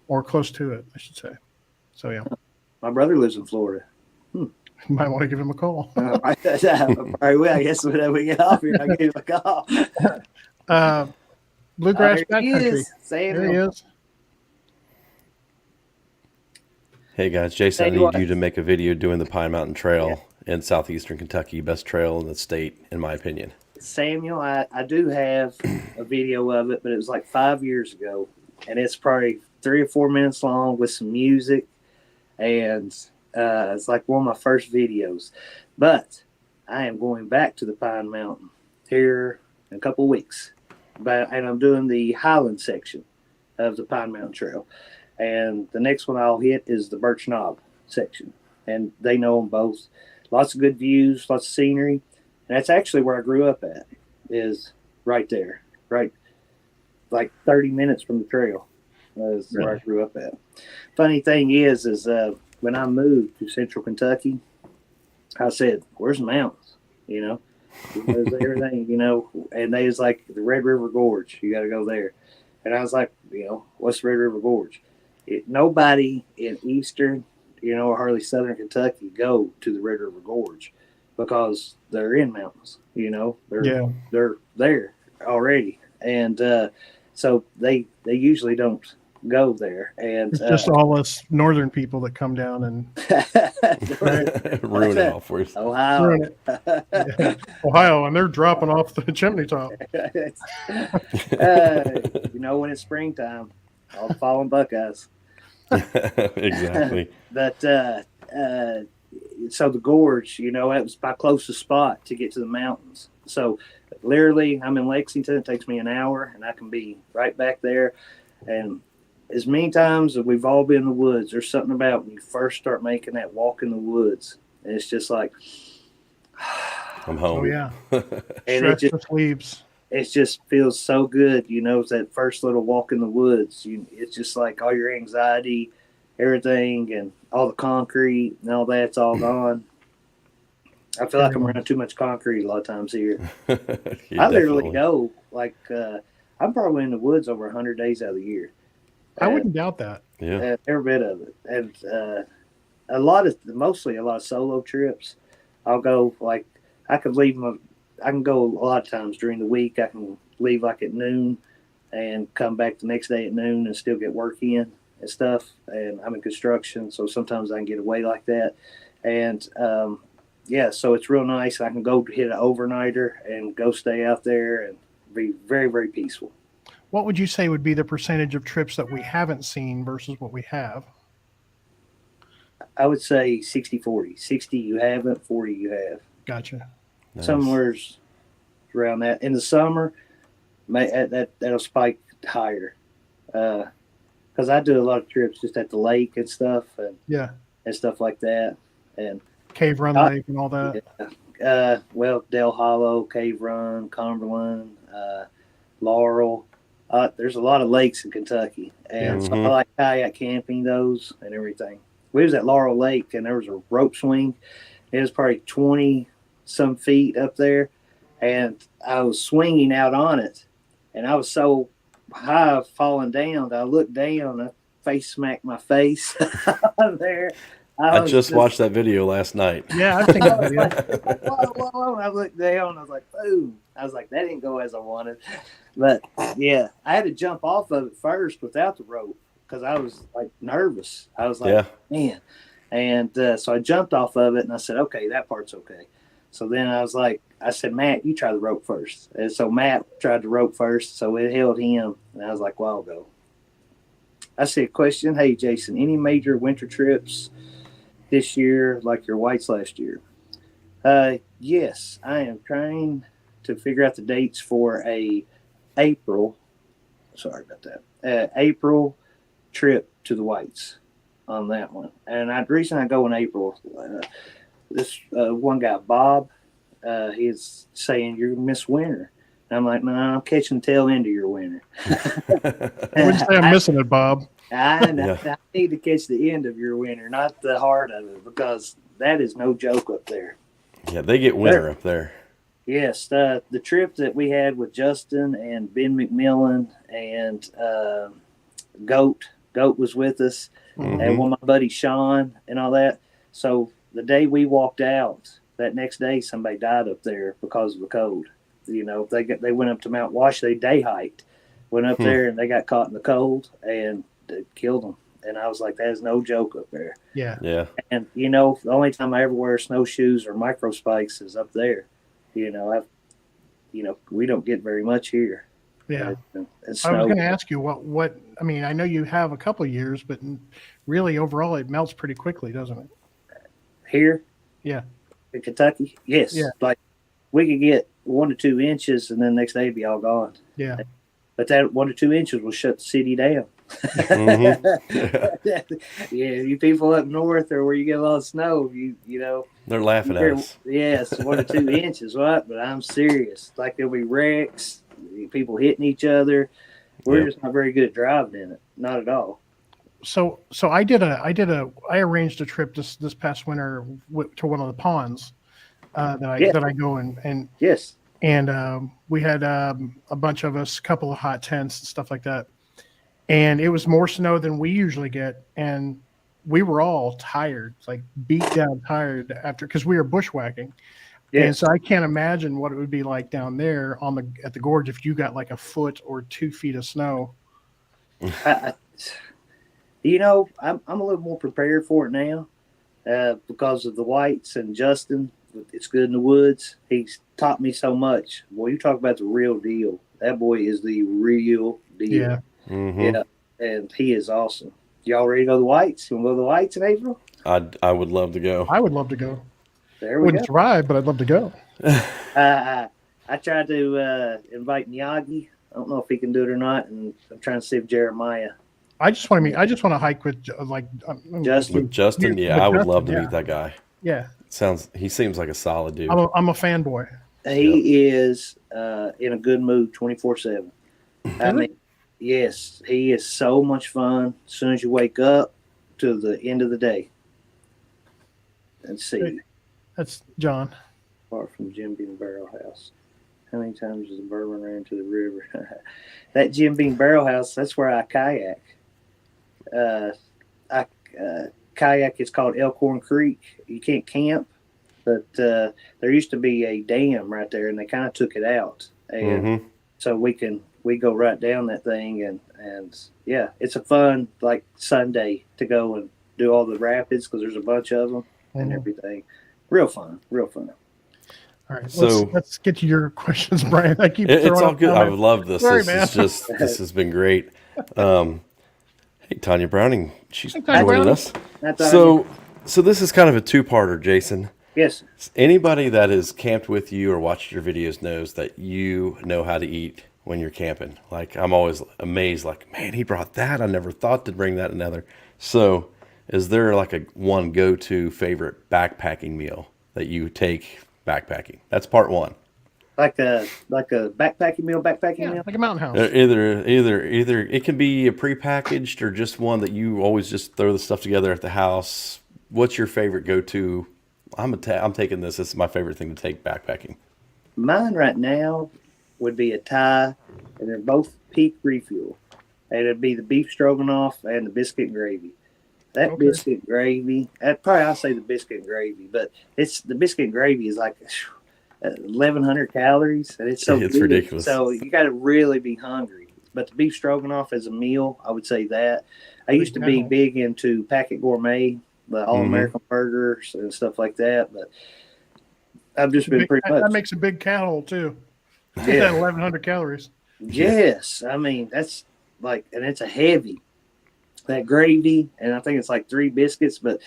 or close to it, I should say. So yeah, My brother lives in Florida. you might want to give him a call. I will. I guess when we get off here, I give him a call. Bluegrass There he backcountry. is. Samuel. There he is. Hey guys, Jason, I Tell you need you to make a video doing the Pine Mountain Trail in southeastern Kentucky, best trail in the state, in my opinion. Samuel, I do have a video of it, but it was like 5 years ago, and it's probably 3 or 4 minutes long with some music, and it's like one of my first videos. But I am going back to the Pine Mountain here in a couple of weeks, and I'm doing the Highland section of the Pine Mountain Trail. And the next one I'll hit is the Birch Knob section. And they know them both. Lots of good views, lots of scenery. And that's actually where I grew up at, is right there. Right, like 30 minutes from the trail is where I grew up at. Funny thing is when I moved to central Kentucky, I said, where's the mountains? There's everything, and they was like, the Red River Gorge, you got to go there. And I was like, what's the Red River Gorge? Nobody in eastern, or hardly southern Kentucky go to the Red River Gorge because they're in mountains, they're there already. And so they usually don't go there. And It's just all us northern people that come down and Ruin it all for us. Ohio. ruin it. Yeah. Ohio, and they're dropping off the chimney top. You know, when it's springtime, all the fallen Buckeyes. Exactly. But so the gorge, you know, that was my closest spot to get to the mountains. So literally, I'm in Lexington. It takes me an hour, and I can be right back there. And as many times as we've all been in the woods, there's something about when you first start making that walk in the woods, and it's just like, I'm home. Oh yeah, and stretch the sleeves. it just feels so good, you know. It's that first little walk in the woods. It's just like all your anxiety, everything, and all the concrete and all that's all gone. I feel like I'm running too much concrete a lot of times here. I literally go like I'm probably in the woods over 100 days out of the year. I wouldn't doubt that. Yeah. Every bit of it, and mostly a lot of solo trips. I'll go like I can go a lot of times during the week. I can leave like at noon and come back the next day at noon and still get work in and stuff. And I'm in construction, so sometimes I can get away like that. And yeah, so it's real nice. I can go hit an overnighter and go stay out there and be very, very peaceful. What would you say would be the percentage of trips that we haven't seen versus what we have? I would say 60-40. 60 you haven't, 40 you have. Gotcha. Nice. Somewhere's around that. In the summer, that'll spike higher. Because I do a lot of trips just at the lake and stuff, Yeah. and stuff like that. And Cave Run Lake and all that. well, Dell Hollow, Cave Run, Cumberland, Laurel. There's a lot of lakes in Kentucky, and so I like kayak camping those and everything. We was at Laurel Lake, and there was a rope swing. It was probably 20 some feet up there, and I was swinging out on it, and I was so high falling down that I looked down, I face smacked my face there. I just watched that video last night. Yeah, I've seen that video. Like, whoa. I looked down. I was like, boom. I was like, that didn't go as I wanted. But, yeah, I had to jump off of it first without the rope because I was, like, nervous. I was like, man. And so I jumped off of it, and I said, okay, that part's okay. So then I said, Matt, you try the rope first. And so Matt tried the rope first, so it held him. And I was like, well, I'll go. I see a question. Hey, Jason, any major winter trips this year like your whites last year? Yes, I am trying to figure out the dates for a April trip to the whites on that one. And the reason I go in April, this one guy, Bob, he's saying you're miss winter. And I'm like, no, I'm catching the tail end of your winter. I wouldn't say I'm missing it, Bob. I need to catch the end of your winter, not the heart of it, because that is no joke up there. Yeah, they get winter up there. Yes, the trip that we had with Justin and Ben McMillan and Goat was with us, and one of my buddy Sean and all that. So the day we walked out, that next day somebody died up there because of the cold. You know, they went up to Mount Wash, they day hiked, went up there and they got caught in the cold and it killed them. And I was like, that is no joke up there. Yeah. And, you know, the only time I ever wear snowshoes or micro spikes is up there. You know, we don't get very much here. Yeah. I was going to ask you what, I mean, I know you have a couple of years, but really overall it melts pretty quickly, doesn't it? Here? Yeah. In Kentucky? Yes. Yeah. Like we could get 1 to 2 inches and then the next day it'd be all gone. Yeah. But that 1 to 2 inches will shut the city down. Yeah, you people up north or where you get a lot of snow, you know. They're laughing at us. Yes, 1 to 2 inches, what? But I'm serious. Like there'll be wrecks, people hitting each other. We're just not very good at driving in it. Not at all. So I arranged a trip this past winter to one of the ponds that I go and yes. And we had a bunch of us, a couple of hot tents and stuff like that. And it was more snow than we usually get. And we were all tired, like beat down tired because we were bushwhacking. Yes. And so I can't imagine what it would be like down there at the gorge if you got like a foot or 2 feet of snow. You know, I'm a little more prepared for it now because of the whites and Justin. It's good in the woods. He's taught me so much. Boy, you talk about the real deal. That boy is the real deal. Yeah. Mm-hmm. Yeah, and he is awesome. Y'all ready to go to the whites? You want to go to the whites in April? I would love to go. I would love to go. There we Wouldn't go. survive, but I'd love to go. I tried to invite Miyagi. I don't know if he can do it or not, and I'm trying to see if Jeremiah. I just want to meet. I just want to hike with Justin. With Justin, with yeah, I would Justin, love to yeah. meet that guy. Yeah, He seems like a solid dude. I'm a fanboy. He is in a good mood 24/7. I Is he? mean, yes, he is so much fun as soon as you wake up to the end of the day. Let's see. That's John. Apart from Jim Beam Barrel House, how many times has the bourbon ran to the river? That Jim Beam Barrel House, that's where I kayak. I kayak is called Elkhorn Creek. You can't camp, but there used to be a dam right there, and they kind of took it out, and Mm-hmm. so we go right down that thing, and yeah, it's a fun like Sunday to go and do all the rapids because there's a bunch of them and Mhm. everything. Real fun, real fun. All right, So- let's get to your questions, Brian. I keep It's throwing all up good. I comments. would love this. Sorry, this man. is just this has been great. Hey, Tanya Browning, she's Hey, Tanya joining Browning. us. Not Tanya. So this is kind of a two-parter, Jason. Yes, Anybody that has camped with you or watched your videos knows that you know how to eat when you're camping. Like, I'm always amazed, like, man, he brought that. I never thought to bring that another. So is there like a one go-to favorite backpacking meal that you take backpacking? That's part one. like a backpacking meal. Yeah, meal. like a mountain house. Either it can be a prepackaged or just one that you always just throw the stuff together at the house. What's your favorite go-to? I'm taking this. This is my favorite thing to take backpacking. Mine right now would be a Thai, and they're both peak refuel. And it'd be the beef stroganoff and the biscuit and gravy. That Okay. biscuit and gravy, I'll say the biscuit and gravy, but it's the biscuit and gravy is like 1,100 calories, and it's so It's good. ridiculous. So you got to really be hungry. But the beef stroganoff as a meal, I would say that. I used to be Wow. big into Packet Gourmet, the All American burgers and stuff like that, but I've just been pretty much. That makes a big cattle too. Get Yeah. that 1,100 calories. Yes, I mean that's like, and it's a heavy that gravy, and I think it's like 3 biscuits, but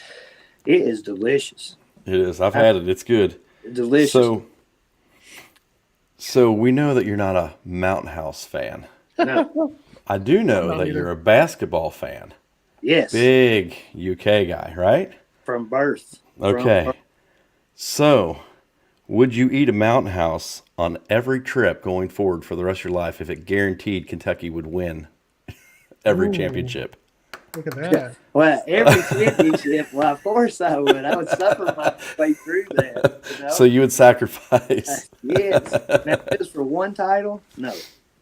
it is delicious, It is. I've had it. It's good. delicious. So we know that you're not a Mountain House fan. No, I do know not that either. you're a basketball fan. yes, Big UK guy, right? from birth. From Okay. birth. So, would you eat a Mountain House on every trip going forward for the rest of your life if it guaranteed Kentucky would win every Ooh. championship? Look at that. Well, every championship, well, of course I would. I would suffer my way through that. You know? So you would sacrifice. Yes. Now, just for one title, no.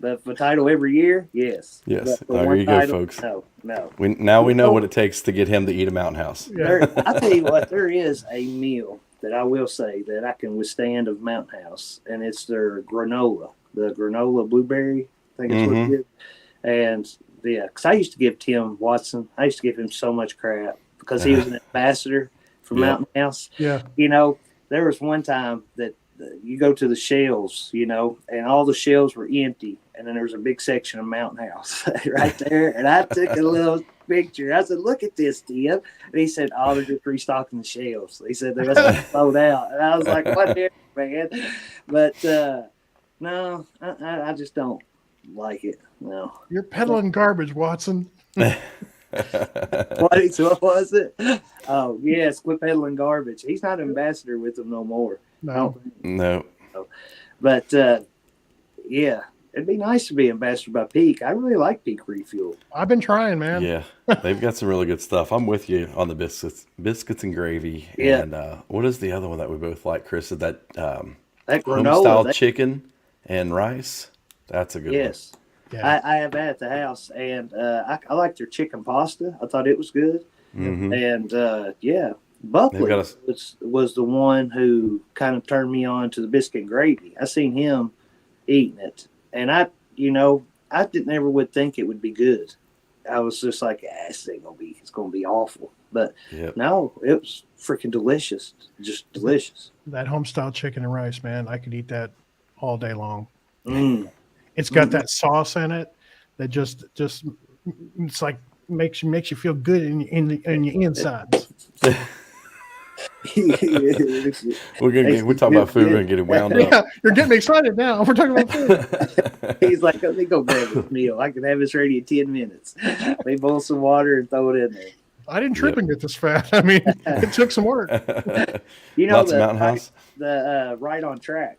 But for title every year, yes. Yes. But for There one you go, title, folks. No. Now we know what it takes to get him to eat a Mountain House. Yeah. I tell you what, there is a meal that I will say that I can withstand of Mountain House, and it's their granola, the granola blueberry. I think it's what it is. And yeah, because I used to give Tim Watson, I used to give him so much crap because he was an ambassador for Yeah. Mountain House. Yeah. You know, there was one time that you go to the shelves, you know, and all the shelves were empty, and then there was a big section of Mountain House right there, and I took a little picture. I said, "Look at this, Tim," and he said, "Oh, they're just restocking the shelves." He said they must sold out, and I was like, "Whatever, man." But no, I just don't like it. No. You're peddling garbage, Watson. What was it? Oh yes, quit peddling garbage. He's not an ambassador with them no more. No. No. But yeah, it'd be nice to be ambassador by Peak. I really like Peak Refuel. I've been trying, man. Yeah. They've got some really good stuff. I'm with you on the biscuits and gravy. Yeah. And what is the other one that we both like, Chris? Is that That home granola. style chicken and rice? That's a good Yes. Yeah. I have that at the house, and I like their chicken pasta. I thought it was good. one. And yeah, Buckley They've got was the one who kind of turned me on to the biscuit and gravy. I seen him eating it, and I didn't ever would think it would be good. I was just like, this ain't gonna be. It's gonna be awful. But Yep. no, it was freaking delicious. Just delicious. That home style chicken and rice, man, I could eat that all day long. Mm. It's got that sauce in it that just it's like makes you feel good in your insides. We're talking about food. We're gonna get it wound Yeah, up. you're getting me excited now. We're talking about food. He's like, let me go grab this meal. I can have this ready in 10 minutes. They boil some water and throw it in there. I didn't trip and get this fat. I mean, it took some work. You know, Lots of Mountain House. the Right on Track,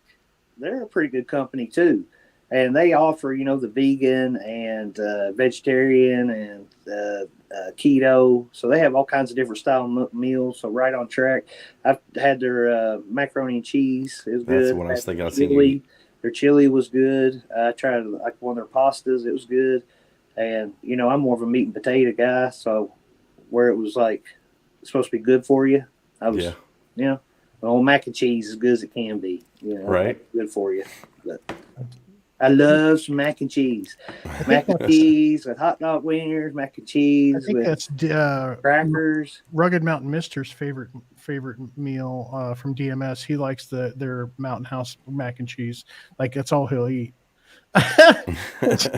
they're a pretty good company too. And they offer, you know, the vegan and vegetarian and keto. So they have all kinds of different style meals. So Right on Track. I've had their macaroni and cheese. It was good. That's the one I was thinking. Chili. Their chili was good. I tried like one of their pastas. It was good. And, you know, I'm more of a meat and potato guy. So where it was like it's supposed to be good for you, I was, you know, well, mac and cheese as good as it can be. You know, right? Good for you. But I love some mac and cheese. Mac and cheese with hot dog wieners, mac and cheese I think with that's crackers. Rugged Mountain Mister's favorite meal from DMS. He likes their Mountain House mac and cheese. Like that's all he'll eat.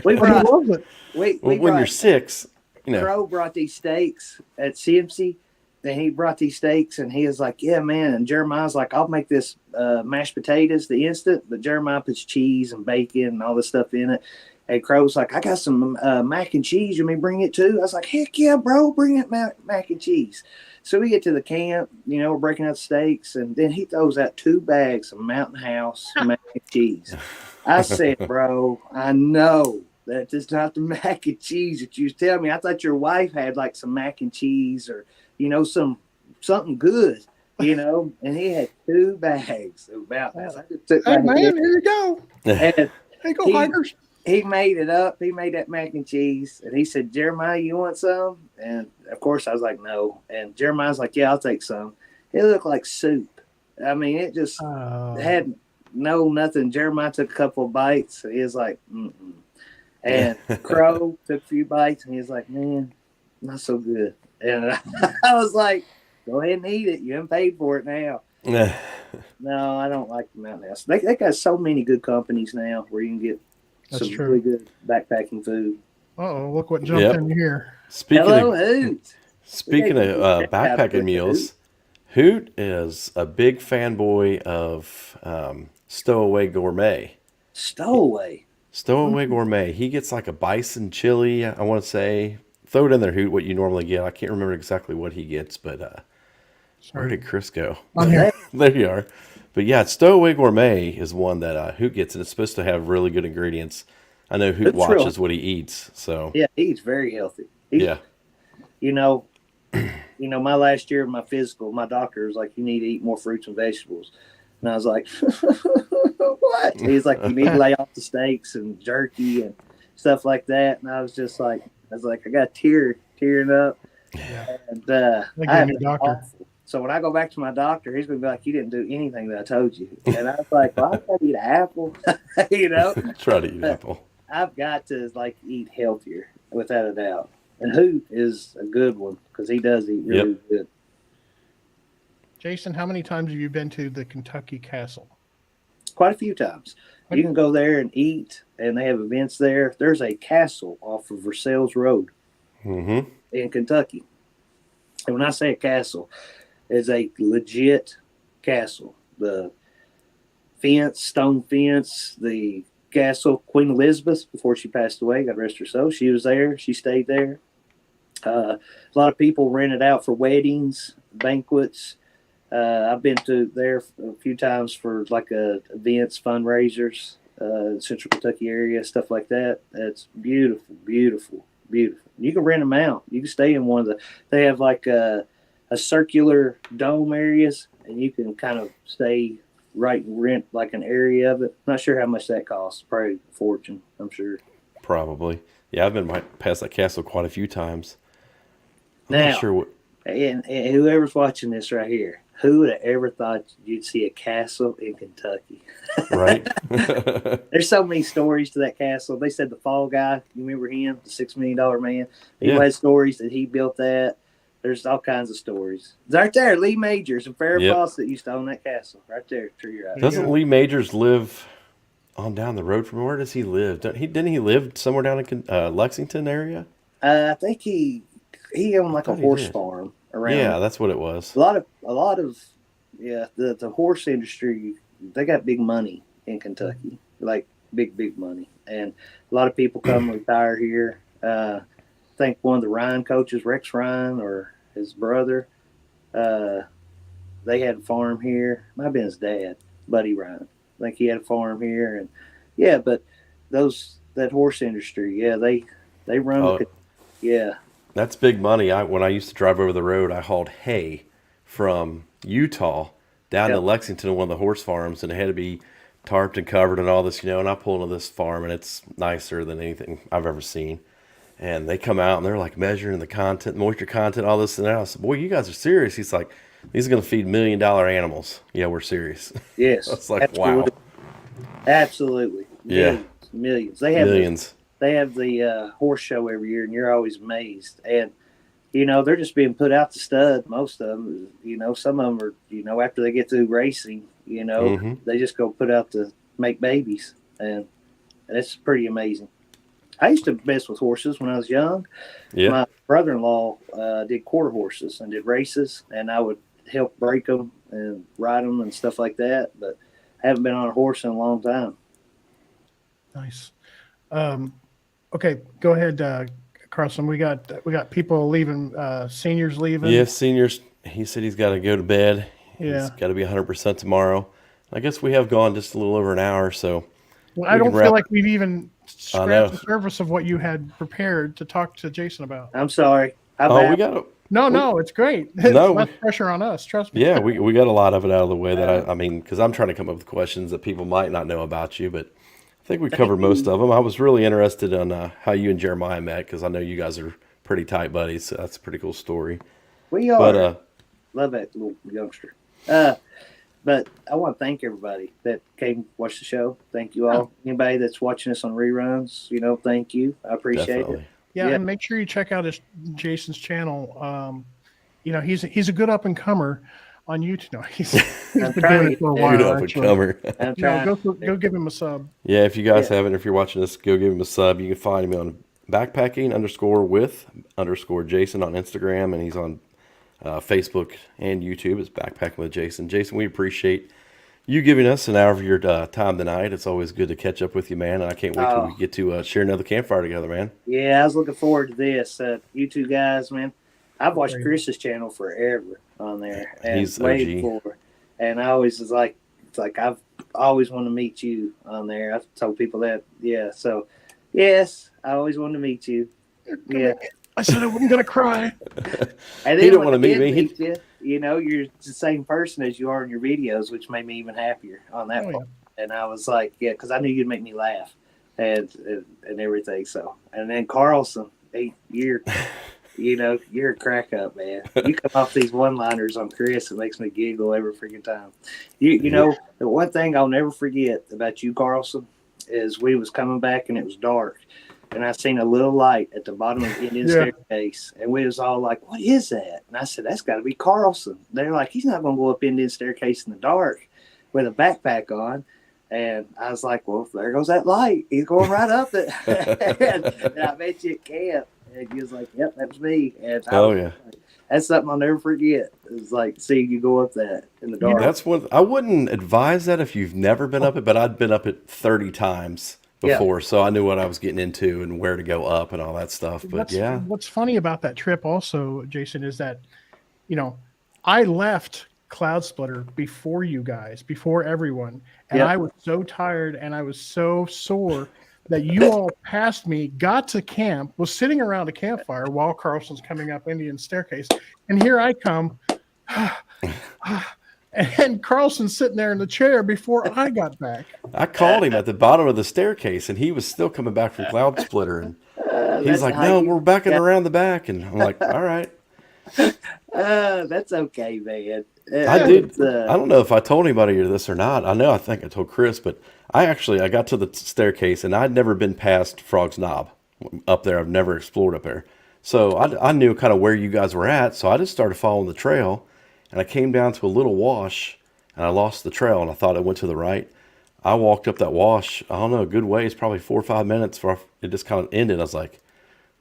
We brought, he loves it. we Well, when brought, you're 6, you know. Crow brought these steaks at CMC. And he brought these steaks, and he was like, yeah, man. And Jeremiah's like, I'll make this mashed potatoes, the instant. But Jeremiah puts cheese and bacon and all this stuff in it. And Crow's like, I got some mac and cheese. You may bring it too? I was like, heck yeah, bro. Bring it mac and cheese. So we get to the camp, you know, we're breaking out the steaks. And then he throws out 2 bags of Mountain House mac and cheese. I said, bro, I know that it's not the mac and cheese that you was telling me. I thought your wife had like some mac and cheese or, you know, something good, you know, and he had 2 bags of Mountain House. I just took Hey my man, head. here you go. And Hey, go hikers. he made it up. He made that mac and cheese, and he said, Jeremiah, you want some? And of course I was like, no. And Jeremiah's like, yeah, I'll take some. It looked like soup. I mean, it just had nothing. Jeremiah took a couple of bites, and he was like, mm-mm. And Crow took a few bites, and he was like, man, not so good. And I was like, go ahead and eat it. You haven't paid for it now. No, I don't like the Mountain House. They got so many good companies now where you can get some really good backpacking food. Uh-oh, look what jumped in here. Hello, Hoot. Speaking of backpacking meals, Hoot is a big fanboy of Stowaway Gourmet. Stowaway Gourmet. He gets like a bison chili, I want to say. Throw it in there, Hoot, what you normally get. I can't remember exactly what he gets, but where did Chris go? I'm here. There you are. But yeah, Stowaway Gourmet is one that Hoot gets, and it's supposed to have really good ingredients. I know Hoot watches what he eats, so yeah, he eats very healthy. Yeah. You know, my last year of my physical, my doctor was like, you need to eat more fruits and vegetables. And I was like, what? He's like, you need to lay off the steaks and jerky and stuff like that. And I was just like, I got tearing up. Yeah. And I have a doctor. awful. So when I go back to my doctor, he's going to be like, you didn't do anything that I told you. And I was like, well, I got to eat an apple, you know. Try to eat apple. I've got to eat healthier, without a doubt. And Hoot is a good one because he does eat really good. Jason, how many times have you been to the Kentucky Castle? Quite a few times. You can go there and eat, and they have events there. There's a castle off of Versailles Road in Kentucky. And when I say a castle, it's a legit castle. The fence, stone fence, the castle, Queen Elizabeth, before she passed away, God rest her soul, she was there. She stayed there. A lot of people rent it out for weddings, banquets. I've been to there a few times for like events, fundraisers, Central Kentucky area, stuff like that. It's beautiful, beautiful, beautiful. You can rent them out. You can stay in one of they have like a circular dome areas, and you can kind of stay rent like an area of it. Not sure how much that costs. Probably a fortune, I'm sure. Probably. Yeah, I've been past that castle quite a few times. I'm Now, not sure what. And whoever's watching this right here, Who would have ever thought you'd see a castle in Kentucky? Right. There's so many stories to that castle. They said the Fall Guy, you remember him, the $6 million man? He Yeah. had stories that he built that. There's all kinds of stories. It's right there, Lee Majors and Farrah Yep. Fawcett used to own that castle. Right there, to your right. Doesn't Yeah. Lee Majors live on down the road from where does he live? Didn't he live somewhere down in Lexington area? I think he owned like a thought he horse did. farm around. Yeah, that's what it was. A lot of yeah, the horse industry, they got big money in Kentucky, like big money, and a lot of people come retire here. I think one of the Ryan coaches, Rex Ryan, or his brother, they had a farm here. Might have been his dad, Buddy Ryan. I think he had a farm here, and yeah, but that horse industry, yeah, they run. Oh. Yeah, That's big money. When I used to drive over the road, I hauled hay from Utah down to Yep. Lexington to one of the horse farms, and it had to be tarped and covered and all this, and I pull into this farm, and it's nicer than anything I've ever seen. And they come out, and they're like measuring the content, moisture content, all this and that. I said, boy, you guys are serious. He's like, these are going to feed $1 million animals. Yeah, we're serious. yes, It's like, wow. Absolutely. Yeah. Millions. They have Millions. they have the horse show every year, and you're always amazed. And they're just being put out to stud. Most of them, some of them are, after they get through racing, Mhm. they just go put out to make babies, and it's pretty amazing. I used to mess with horses when I was young. Yeah. My brother-in-law did quarter horses and did races, and I would help break them and ride them and stuff like that. But I haven't been on a horse in a long time. Nice. Okay, go ahead, Carlson. We got people leaving, seniors leaving. Yeah, seniors. He said he's got to go to bed. Yeah. He's got to be 100% tomorrow. I guess we have gone just a little over an hour, so Well, I we don't can feel wrap- like we've even I know. scratched the surface of what you had prepared to talk to Jason about. I'm sorry. Oh, we got to. No, it's great. No, Less pressure on us. Trust me. Yeah, we got a lot of it out of the way that I mean, because I'm trying to come up with questions that people might not know about you, but I think we covered most of them. I was really interested in how you and Jeremiah met because I know you guys are pretty tight buddies. So that's a pretty cool story. We are. But Love that little youngster. But I want to thank everybody that came watch the show. Thank you all. Anybody that's watching us on reruns, thank you. I appreciate definitely. it. Yeah, Yeah. and make sure you check out Jason's channel. He's a good up and comer on YouTube. No, he's been doing it for a You'd while. You'd up and actually. comer. I'm Yeah, trying. go give him a sub. Yeah, if you guys Yeah. haven't, if you're watching this, go give him a sub. You can find him on backpacking_with_Jason on Instagram, and he's on Facebook and YouTube. It's Backpacking with Jason. Jason, we appreciate you giving us an hour of your time tonight. It's always good to catch up with you, man, and I can't wait till we get to share another campfire together, man. Yeah, I was looking forward to this. You two guys, man. I've watched Great. Chris's channel forever on there, and He's way OG. before. And I always was like, it's like I've always wanted to meet you on there. I've told people that. Yeah, so yes, I always wanted to meet you. Yeah, I said I wasn't gonna cry. and He then didn't when wanna I meet did me. meet you, you're the same person as you are in your videos, which made me even happier on that Oh, part. And I was like, yeah, because I knew you'd make me laugh and everything. So, and then Carlson, you're a crack up, man. You come off these one-liners on Chris, it makes me giggle every freaking time. You know, the one thing I'll never forget about you, Carlson, is we was coming back and it was dark. And I seen a little light at the bottom of the Indian staircase. And we was all like, what is that? And I said, that's got to be Carlson. They're like, he's not going to go up Indian staircase in the dark with a backpack on. And I was like, well, there goes that light. He's going right up it. And I met you at camp. And he was like, yep, that was me. And Yeah. that's something I'll never forget. It's like seeing you go up that in the dark. That's one. I wouldn't advise that if you've never been up it, but I'd been up it 30 times before, so I knew what I was getting into and where to go up and all that stuff. But What's funny about that trip also, Jason, is that, I left Cloud Splitter before you guys, before everyone. And I was so tired and I was so sore that you all passed me, got to camp, was sitting around a campfire while Carlson's coming up Indian staircase. And here I come. And Carlson's sitting there in the chair before I got back. I called him at the bottom of the staircase, and he was still coming back from Cloud Splitter. And he's like, no, we're backing around the back. And I'm like, all right. That's okay, man. I did. It's, I don't know if I told anybody this or not. I think I told Chris, but I got to the staircase and I'd never been past Frog's Knob up there. I've never explored up there. So I knew kind of where you guys were at. So I just started following the trail and I came down to a little wash and I lost the trail and I thought it went to the right. I walked up that wash, I don't know, a good ways, probably 4 or 5 minutes before it just kind of ended. I was like,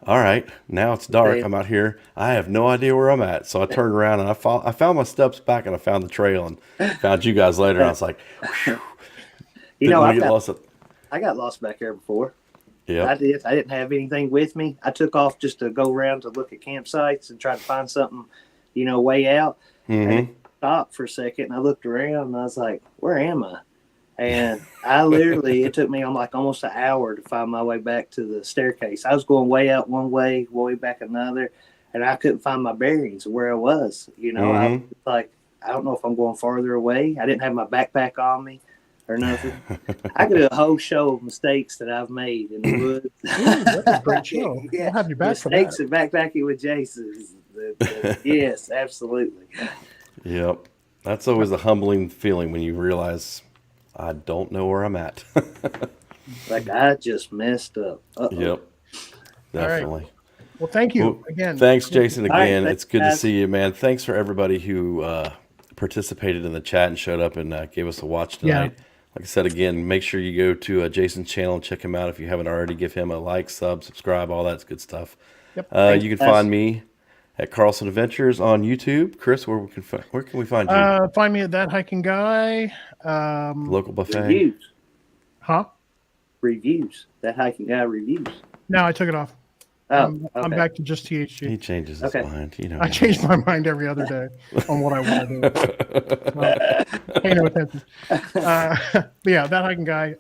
all right, now it's dark. I'm out here. I have no idea where I'm at. So I turned around and I found my steps back and I found the trail and found you guys later. And I was like, you know, I get lost. I got lost back there before. Yeah, I did. I didn't have anything with me. I took off just to go around to look at campsites and try to find something, way out. And I stopped for a second and I looked around and I was like, where am I? And I literally, it took me almost an hour to find my way back to the staircase. I was going way out one way, way back another, and I couldn't find my bearings of where I was. I was like, I don't know if I'm going farther away. I didn't have my backpack on me or nothing. I could do a whole show of mistakes that I've made in the woods. That's a great show. We'll have you back for that. Mistakes and backpacking with Jason. Yes, absolutely. Yep. That's always a humbling feeling when you realize I don't know where I'm at. Like I just messed up. Uh-oh. Yep. Definitely. Right. Well, thank you again. Thanks, Jason, All right, again. thanks, It's good to guys. see you, man. Thanks for everybody who participated in the chat and showed up and gave us a watch tonight. Yeah. Like I said, again, make sure you go to Jason's channel and check him out if you haven't already. Give him a like, subscribe, all that's good stuff. Yep. You can find me at Carlson Adventures on YouTube. Chris, where can we find you? Find me at That Hiking Guy. Local buffet. Reviews. Huh? Reviews. That hiking guy reviews. No, I took it off. Oh, I'm okay. back to just THG. He changes his Okay. mind. I change my mind every other day on what I want to do. Well, pay no attention. But yeah, That Hiking Guy.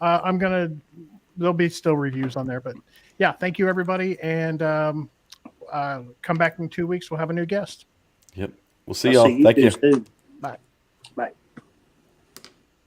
There'll be still reviews on there, but yeah, thank you everybody, and come back in 2 weeks. We'll have a new guest. Yep. We'll see I'll y'all. see Thank you. soon. Bye. Bye.